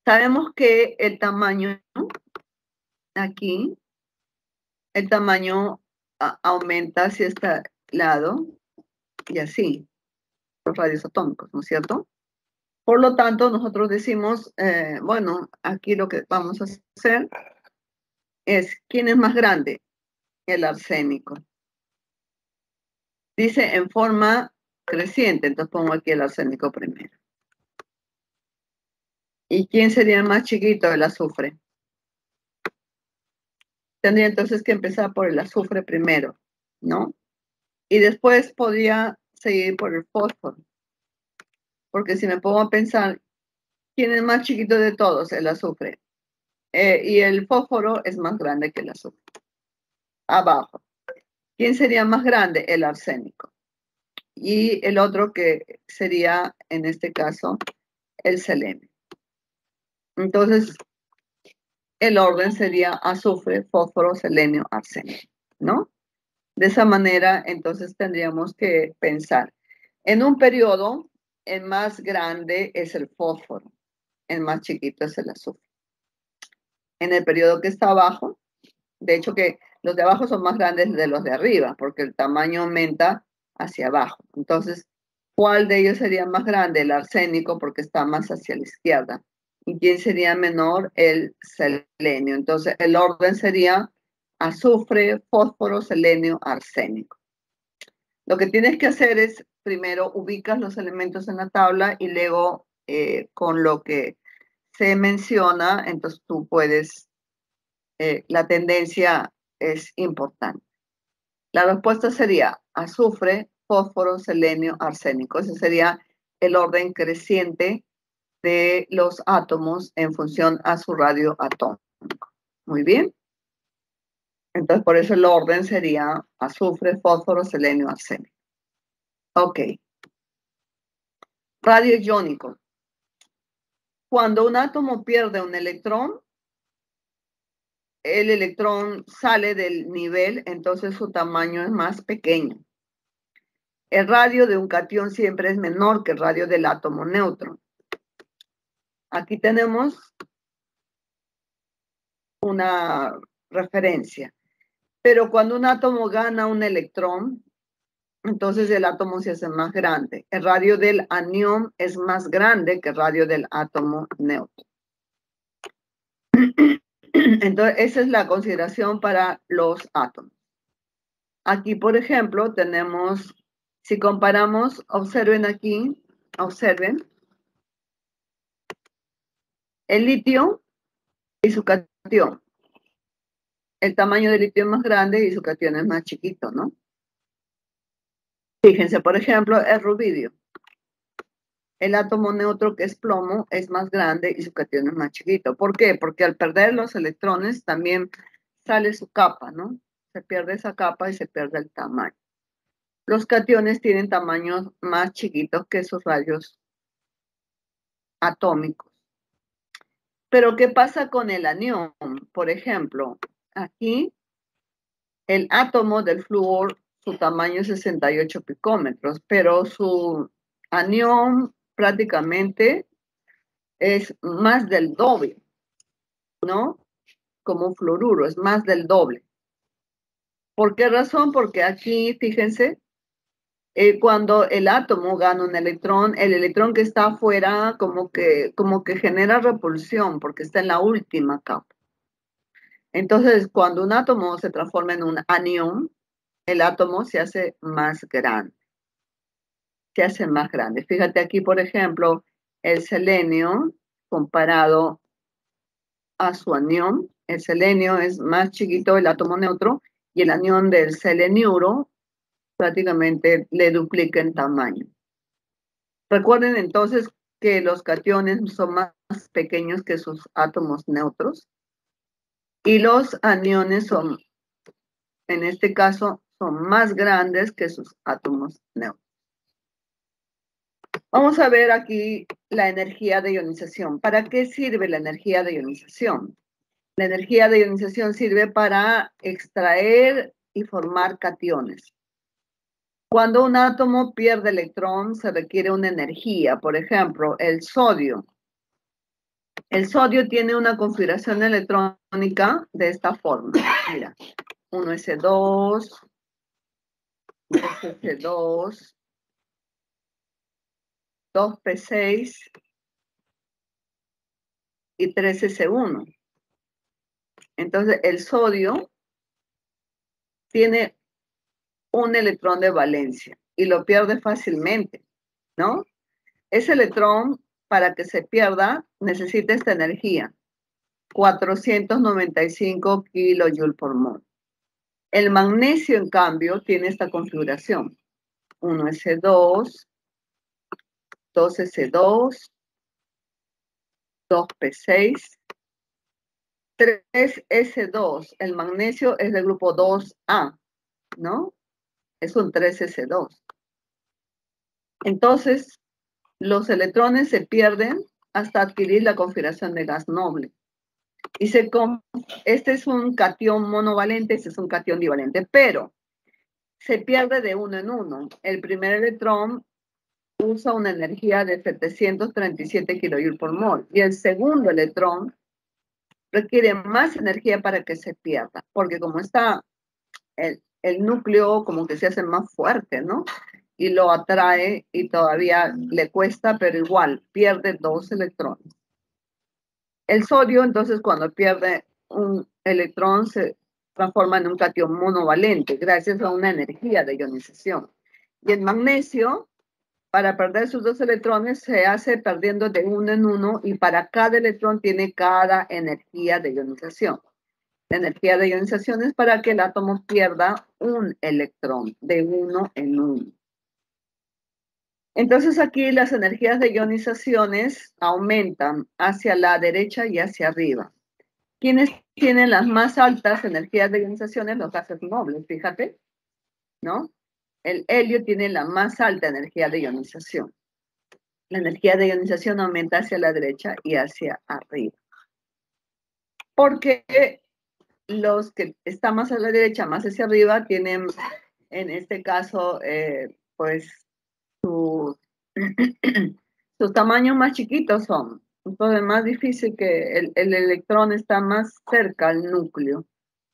Sabemos que el tamaño, aquí, el tamaño aumenta hacia este lado y así, los radios atómicos, ¿no es cierto? Por lo tanto, nosotros decimos, bueno, aquí lo que vamos a hacer es, ¿quién es más grande? El arsénico. Dice en forma creciente, entonces pongo aquí el arsénico primero. ¿Y quién sería el más chiquito? El azufre. Tendría entonces que empezar por el azufre primero, ¿no? Y después podría seguir por el fósforo. Porque si me pongo a pensar, ¿quién es más chiquito de todos? El azufre. Y el fósforo es más grande que el azufre. Abajo. ¿Quién sería más grande? El arsénico. Y el otro que sería, en este caso, el selenio. Entonces, el orden sería azufre, fósforo, selenio, arsénico, ¿no? De esa manera, entonces tendríamos que pensar. En un periodo, el más grande es el fósforo, el más chiquito es el azufre. En el periodo que está abajo, de hecho que los de abajo son más grandes de los de arriba, porque el tamaño aumenta hacia abajo. Entonces, ¿cuál de ellos sería más grande? El arsénico, porque está más hacia la izquierda. ¿Y quién sería menor? El selenio. Entonces, el orden sería azufre, fósforo, selenio, arsénico. Lo que tienes que hacer es, primero, ubicas los elementos en la tabla y luego, con lo que se menciona, entonces tú puedes, la tendencia es importante. La respuesta sería azufre, fósforo, selenio, arsénico. Ese sería el orden creciente de los átomos en función a su radio atómico. Muy bien. Entonces, por eso el orden sería azufre, fósforo, selenio, arsénico. Ok. Radio iónico. Cuando un átomo pierde un electrón, el electrón sale del nivel, entonces su tamaño es más pequeño. El radio de un catión siempre es menor que el radio del átomo neutro. Aquí tenemos una referencia. Pero cuando un átomo gana un electrón, entonces el átomo se hace más grande. El radio del anión es más grande que el radio del átomo neutro. Entonces, esa es la consideración para los átomos. Aquí, por ejemplo, tenemos, si comparamos, observen aquí, observen, el litio y su catión. El tamaño del litio es más grande y su catión es más chiquito, ¿no? Fíjense, por ejemplo, el rubidio. El átomo neutro, que es plomo, es más grande y su catión es más chiquito. ¿Por qué? Porque al perder los electrones también sale su capa, ¿no? Se pierde esa capa y se pierde el tamaño. Los cationes tienen tamaños más chiquitos que sus rayos atómicos. Pero ¿qué pasa con el anión? Por ejemplo, aquí el átomo del flúor, su tamaño es 68 picómetros, pero su anión prácticamente es más del doble, ¿no? Como un fluoruro, es más del doble. ¿Por qué razón? Porque aquí, fíjense, cuando el átomo gana un electrón, el electrón que está afuera como que genera repulsión porque está en la última capa. Entonces, cuando un átomo se transforma en un anión, el átomo se hace más grande. Se hace más grande. Fíjate aquí, por ejemplo, el selenio comparado a su anión. El selenio es más chiquito, el átomo neutro, y el anión del seleniuro prácticamente le duplica en tamaño. Recuerden entonces que los cationes son más pequeños que sus átomos neutros y los aniones son, en este caso, son más grandes que sus átomos neutros. Vamos a ver aquí la energía de ionización. ¿Para qué sirve la energía de ionización? La energía de ionización sirve para extraer y formar cationes. Cuando un átomo pierde electrón, se requiere una energía. Por ejemplo, el sodio. El sodio tiene una configuración electrónica de esta forma. Mira, 1s2, 2s2, 2p6 y 3s1. Entonces, el sodio tiene un electrón de valencia y lo pierde fácilmente, ¿no? Ese electrón, para que se pierda, necesita esta energía, 495 kilojoules por mol. El magnesio, en cambio, tiene esta configuración, 1s2, 2s2, 2p6, 3s2. El magnesio es del grupo 2A, ¿no? Es un 3s2. Entonces, los electrones se pierden hasta adquirir la configuración de gas noble. Y este es un catión monovalente, este es un catión divalente, pero se pierde de uno en uno. El primer electrón usa una energía de 737 kilojoules por mol y el segundo electrón requiere más energía para que se pierda, porque como está el núcleo como que se hace más fuerte, ¿no? Y lo atrae y todavía le cuesta, pero igual pierde 2 electrones. El sodio, entonces, cuando pierde un electrón, se transforma en un catión monovalente gracias a una energía de ionización. Y el magnesio, para perder sus 2 electrones, se hace perdiendo de uno en uno y para cada electrón tiene cada energía de ionización. La energía de ionización es para que el átomo pierda un electrón de uno en uno. Entonces aquí las energías de ionizaciones aumentan hacia la derecha y hacia arriba. ¿Quiénes tienen las más altas energías de ionizaciones? Los gases nobles, fíjate, ¿no? El helio tiene la más alta energía de ionización. La energía de ionización aumenta hacia la derecha y hacia arriba. Porque los que están más a la derecha, más hacia arriba, tienen, en este caso, pues, sus tamaños más chiquitos son. Entonces, más difícil que el electrón está más cerca al núcleo.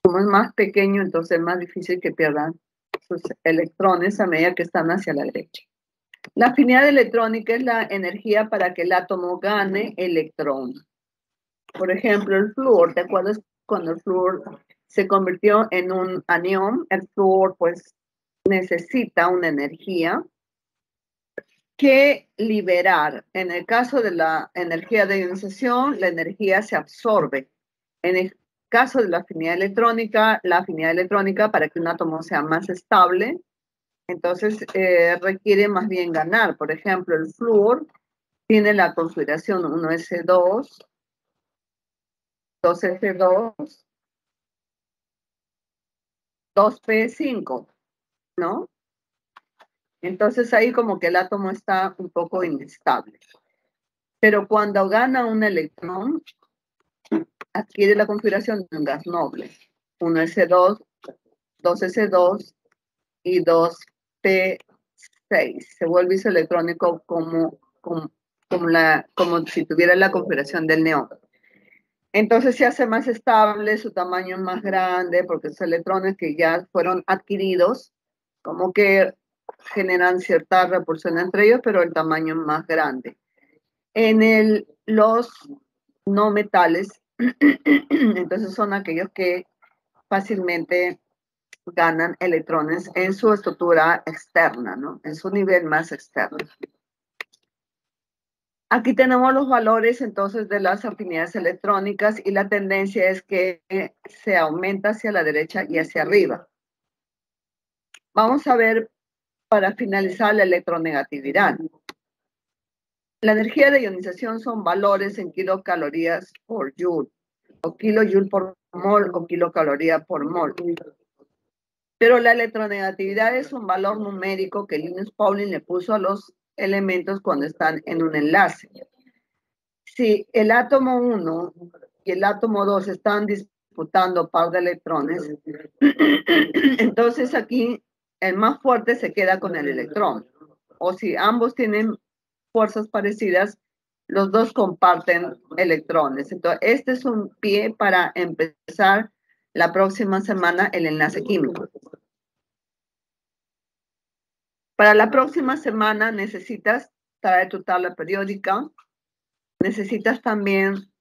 Como es más pequeño, entonces es más difícil que pierdan sus electrones a medida que están hacia la derecha. La afinidad electrónica es la energía para que el átomo gane electrón. Por ejemplo, el flúor, ¿te acuerdas cuando el flúor se convirtió en un anión? El flúor, pues, necesita una energía que liberar. En el caso de la energía de ionización, la energía se absorbe. En el caso de la afinidad electrónica, para que un átomo sea más estable, Entonces, requiere más bien ganar. Por ejemplo, el flúor tiene la configuración 1s2, 2s2, 2p5, ¿no? Entonces ahí como que el átomo está un poco inestable. Pero cuando gana un electrón, adquiere la configuración de un gas noble. 1s2, 2s2 y 2p6. Se vuelve isoelectrónico como si tuviera la configuración del neón. Entonces se hace más estable, su tamaño es más grande, porque esos electrones que ya fueron adquiridos, como que generan cierta repulsión entre ellos, pero el tamaño es más grande. En los no metales, entonces son aquellos que fácilmente ganan electrones en su estructura externa, ¿no? En su nivel más externo. Aquí tenemos los valores entonces de las afinidades electrónicas y la tendencia es que se aumenta hacia la derecha y hacia arriba. Vamos a ver para finalizar la electronegatividad. La energía de ionización son valores en kilocalorías por joule, o kilojoule por mol, o kilocaloría por mol. Pero la electronegatividad es un valor numérico que Linus Pauling le puso a los elementos cuando están en un enlace. Si el átomo 1 y el átomo 2 están disputando par de electrones, entonces aquí el más fuerte se queda con el electrón. O si ambos tienen fuerzas parecidas, los dos comparten electrones. Entonces, este es un pie para empezar la próxima semana el enlace químico. Para la próxima semana necesitas traer tu tabla periódica, necesitas también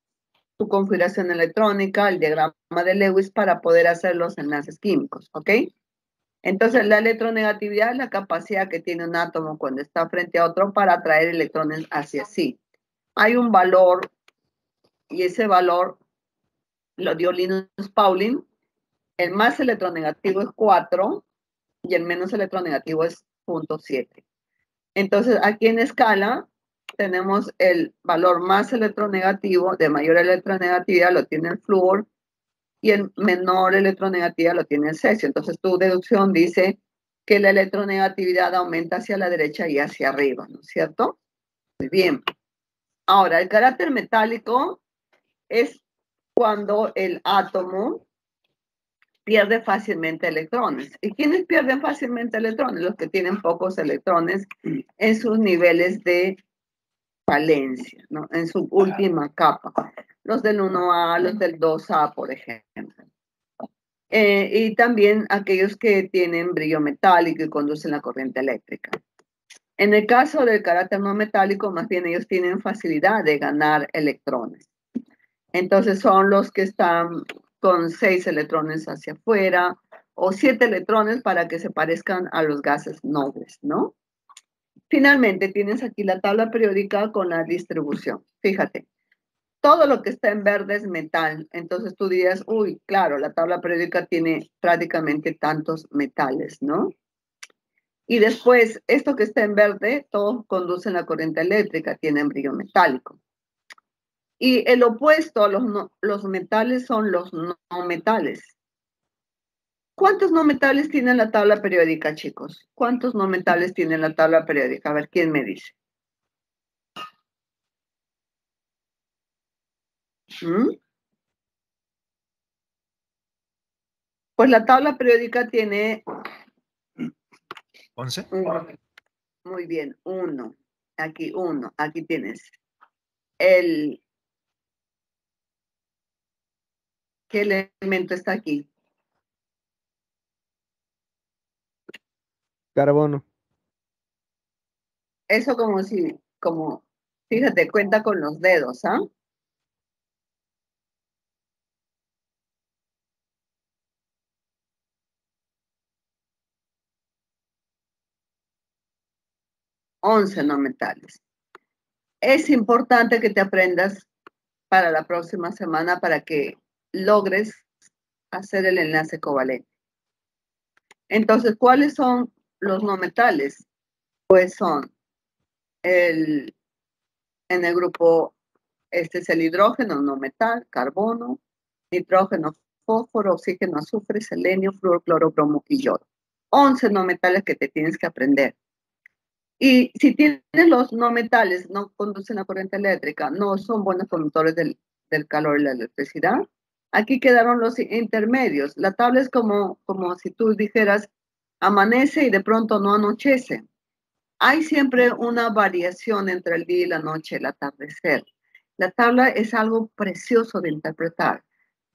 tu configuración electrónica, el diagrama de Lewis para poder hacer los enlaces químicos, ¿ok? Entonces, la electronegatividad es la capacidad que tiene un átomo cuando está frente a otro para atraer electrones hacia sí. Hay un valor, y ese valor lo dio Linus Pauling. El más electronegativo es 4 y el menos electronegativo es 0.7. Entonces, aquí en escala tenemos el valor más electronegativo, de mayor electronegatividad lo tiene el flúor, y el menor electronegatividad lo tiene el cesio. Entonces, tu deducción dice que la electronegatividad aumenta hacia la derecha y hacia arriba, ¿no es cierto? Muy bien. Ahora, el carácter metálico es cuando el átomo pierde fácilmente electrones. ¿Y quiénes pierden fácilmente electrones? Los que tienen pocos electrones en sus niveles de valencia, ¿no? En su última capa. Los del 1A, los del 2A, por ejemplo. Y también aquellos que tienen brillo metálico y conducen la corriente eléctrica. En el caso del carácter no metálico, más bien ellos tienen facilidad de ganar electrones. Entonces son los que están con 6 electrones hacia afuera o 7 electrones para que se parezcan a los gases nobles, ¿no? Finalmente tienes aquí la tabla periódica con la distribución. Fíjate, todo lo que está en verde es metal. Entonces tú dirías, uy, claro, la tabla periódica tiene prácticamente tantos metales, ¿no? Y después, esto que está en verde, todos conducen la corriente eléctrica, tienen brillo metálico. Y el opuesto a los metales son los no metales. ¿Cuántos no metales tiene la tabla periódica, chicos? ¿Cuántos no metales tiene la tabla periódica? A ver, ¿quién me dice? Pues la tabla periódica tiene... 11. Muy bien, 1. Aquí 1. Aquí tienes el... ¿Qué elemento está aquí? Carbono. Eso como, fíjate, cuenta con los dedos, ¿ah? ¿11 no metales? Es importante que te aprendas para la próxima semana para que logres hacer el enlace covalente. Entonces, ¿cuáles son los no metales? Pues son en el grupo, este es el hidrógeno, no metal, carbono, nitrógeno, fósforo, oxígeno, azufre, selenio, flúor, cloro, bromo y yodo. 11 no metales que te tienes que aprender. Y si tienes los no metales, no conducen a corriente eléctrica, no son buenos conductores del calor y la electricidad, aquí quedaron los intermedios. La tabla es como si tú dijeras, amanece y de pronto no anochece. Hay siempre una variación entre el día y la noche, el atardecer. La tabla es algo precioso de interpretar.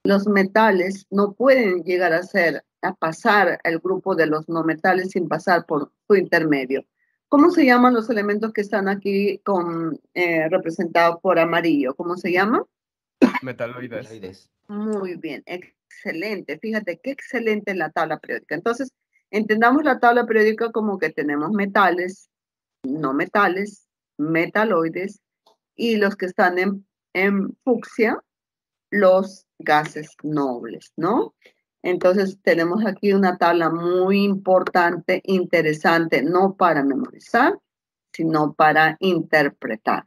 Los metales no pueden llegar a pasar el grupo de los no metales sin pasar por su intermedio. ¿Cómo se llaman los elementos que están aquí representados por amarillo? ¿Cómo se llaman? Metaloides. Muy bien, excelente. Fíjate qué excelente es la tabla periódica. Entonces, entendamos la tabla periódica como que tenemos metales, no metales, metaloides, y los que están en fucsia, los gases nobles, ¿no? Entonces tenemos aquí una tabla muy importante, interesante, no para memorizar, sino para interpretar.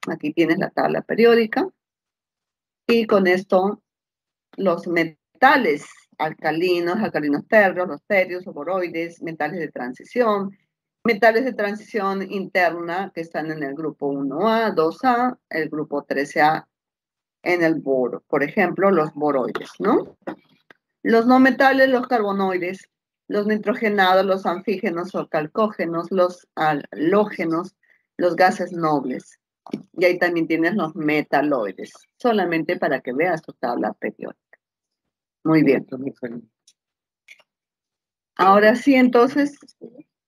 Aquí tienes la tabla periódica y con esto los metales alcalinos terros, los terios, boroides, metales de transición interna que están en el grupo 1A, 2A, el grupo 13A en el boro. Por ejemplo, los boroides, ¿no? Los no metales, los carbonoides, los nitrogenados, los anfígenos o calcógenos, los halógenos, los gases nobles. Y ahí también tienes los metaloides, solamente para que veas tu tabla periódica. Muy bien. Ahora sí, entonces,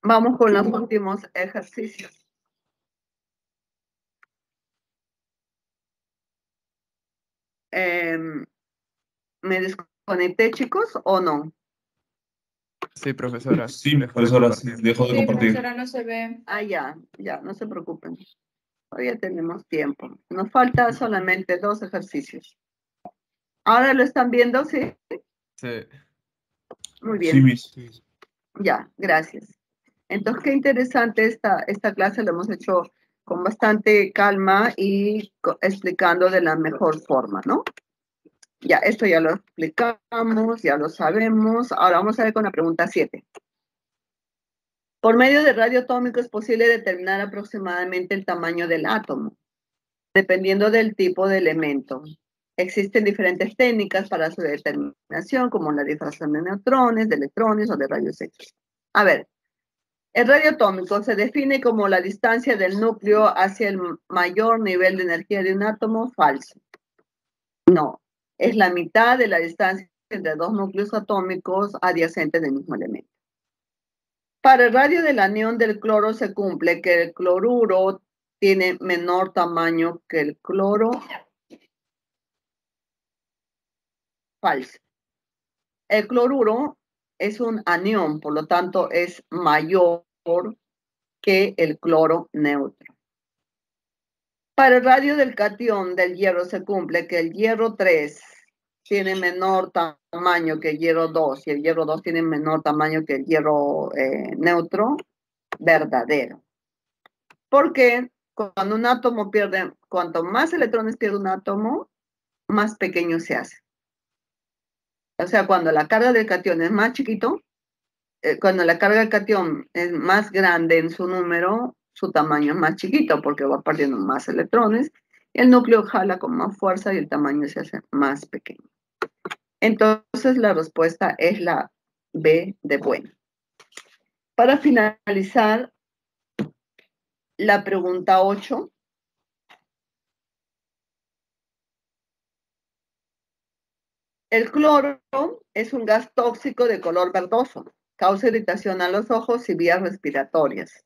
vamos con los últimos ejercicios. ¿Me desconecté, chicos, o no? Sí, profesora. Sí, profesora, sí, dejo de Sí, compartir. profesora, no se ve. Ah, ya, no se preocupen. Todavía tenemos tiempo. Nos falta solamente 2 ejercicios. ¿Ahora lo están viendo? Sí. Sí. Muy Sí, bien. Miss. Ya, gracias. Entonces, qué interesante esta clase. Lo hemos hecho con bastante calma y explicando de la mejor forma, ¿no? Ya, esto ya lo explicamos, ya lo sabemos. Ahora vamos a ver con la pregunta 7. Por medio de radio atómico es posible determinar aproximadamente el tamaño del átomo, dependiendo del tipo de elemento. Existen diferentes técnicas para su determinación, como la difracción de neutrones, de electrones o de rayos X. A ver, el radio atómico se define como la distancia del núcleo hacia el mayor nivel de energía de un átomo. Falso. No, es la mitad de la distancia entre 2 núcleos atómicos adyacentes del mismo elemento. Para el radio del anión del cloro se cumple que el cloruro tiene menor tamaño que el cloro. Falso. El cloruro es un anión, por lo tanto es mayor que el cloro neutro. Para el radio del catión del hierro se cumple que el hierro 3 tiene menor tamaño que el hierro 2 y el hierro 2 tiene menor tamaño que el hierro neutro. Verdadero. Porque cuando un átomo pierde, cuanto más electrones pierde un átomo, más pequeño se hace. O sea, cuando la carga del catión es más chiquito, cuando la carga del catión es más grande en su número, su tamaño es más chiquito porque va perdiendo más electrones, el núcleo jala con más fuerza y el tamaño se hace más pequeño. Entonces la respuesta es la B de bueno. Para finalizar, la pregunta 8. El cloro es un gas tóxico de color verdoso. Causa irritación a los ojos y vías respiratorias.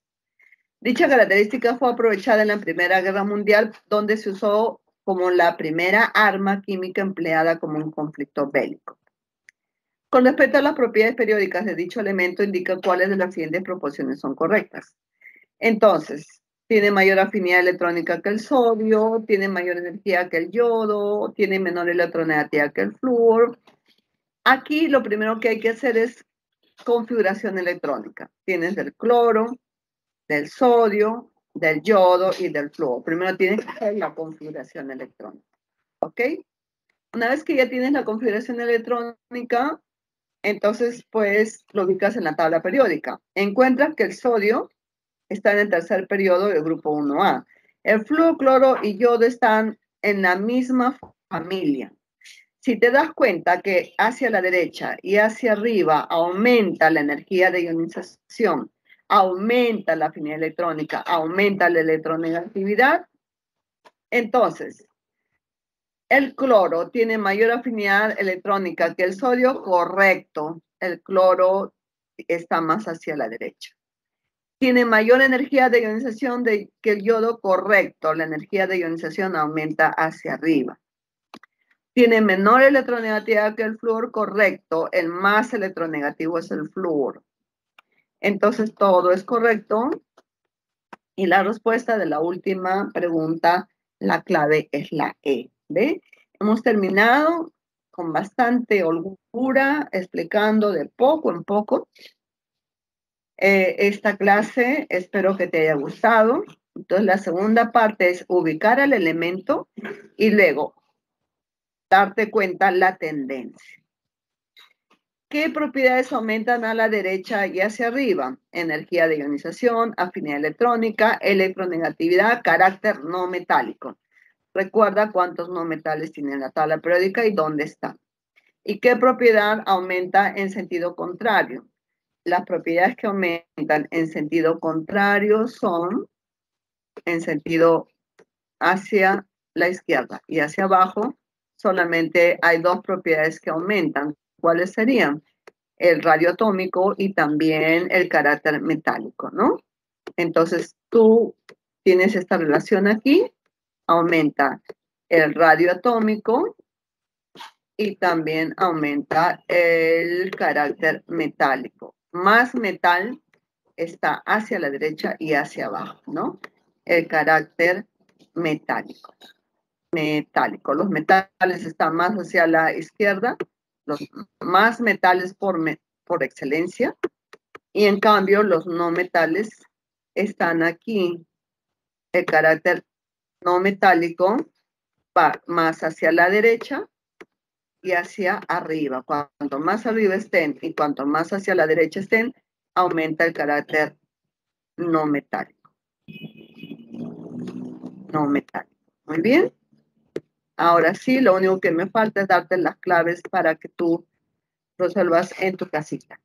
Dicha característica fue aprovechada en la Primera Guerra Mundial, donde se usó como la primera arma química empleada como un conflicto bélico. Con respecto a las propiedades periódicas de dicho elemento, indica cuáles de las siguientes proporciones son correctas. Entonces, tiene mayor afinidad electrónica que el sodio, tiene mayor energía que el yodo, tiene menor electronegatividad que el flúor. Aquí lo primero que hay que hacer es configuración electrónica. Tienes del cloro, del sodio, del yodo y del flúor. Primero tienes que hacer la configuración electrónica. ¿Ok? Una vez que ya tienes la configuración electrónica, entonces pues lo ubicas en la tabla periódica. Encuentras que el sodio está en el tercer periodo del grupo 1A. El flúor, cloro y yodo están en la misma familia. Si te das cuenta que hacia la derecha y hacia arriba aumenta la energía de ionización, aumenta la afinidad electrónica, aumenta la electronegatividad, entonces el cloro tiene mayor afinidad electrónica que el sodio, correcto. El cloro está más hacia la derecha. Tiene mayor energía de ionización que el yodo, correcto. La energía de ionización aumenta hacia arriba. Tiene menor electronegatividad que el flúor, correcto. El más electronegativo es el flúor. Entonces todo es correcto. Y la respuesta de la última pregunta, la clave es la E. ¿Ve? Hemos terminado con bastante holgura, explicando de poco en poco esta clase. Espero que te haya gustado. Entonces la segunda parte es ubicar al elemento y luego darte cuenta la tendencia. ¿Qué propiedades aumentan a la derecha y hacia arriba? Energía de ionización, afinidad electrónica, electronegatividad, carácter no metálico. Recuerda cuántos no metales tiene la tabla periódica y dónde están. ¿Y qué propiedad aumenta en sentido contrario? Las propiedades que aumentan en sentido contrario son en sentido hacia la izquierda y hacia abajo. Solamente hay dos propiedades que aumentan. ¿Cuáles serían? El radio atómico y también el carácter metálico, ¿no? Entonces tú tienes esta relación aquí, aumenta el radio atómico y también aumenta el carácter metálico. Más metal está hacia la derecha y hacia abajo, ¿no? El carácter metálico. Los metales están más hacia la izquierda, los más metales por excelencia, y en cambio los no metales están aquí. El carácter no metálico va más hacia la derecha y hacia arriba. Cuanto más arriba estén y cuanto más hacia la derecha estén, aumenta el carácter no metálico. No metálico. Muy bien. Ahora sí, lo único que me falta es darte las claves para que tú resuelvas en tu casita.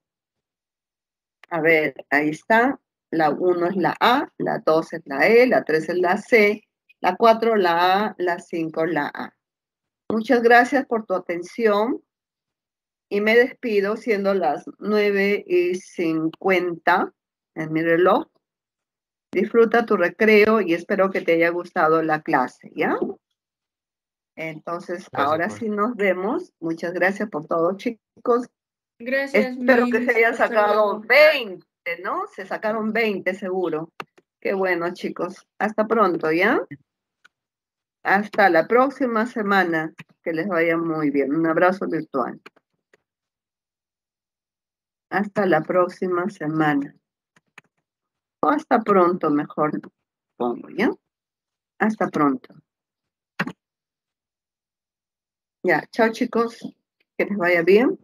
A ver, ahí está. La 1 es la A, la 2 es la E, la 3 es la C, la 4 la A, la 5 la A. Muchas gracias por tu atención y me despido siendo las 9:50 en mi reloj. Disfruta tu recreo y espero que te haya gustado la clase, ¿ya? Entonces, Gracias, ahora profe. sí nos vemos. Muchas gracias por todo, chicos. Gracias, Espero que Miss. se hayan Hasta sacado luego. 20, ¿no? Se sacaron 20 seguro. Qué bueno, chicos. Hasta pronto, ¿ya? Hasta la próxima semana. Que les vaya muy bien. Un abrazo virtual. Hasta la próxima semana. O hasta pronto, mejor pongo, ¿ya? Hasta pronto. Ya, chao, chicos. Que les vaya bien.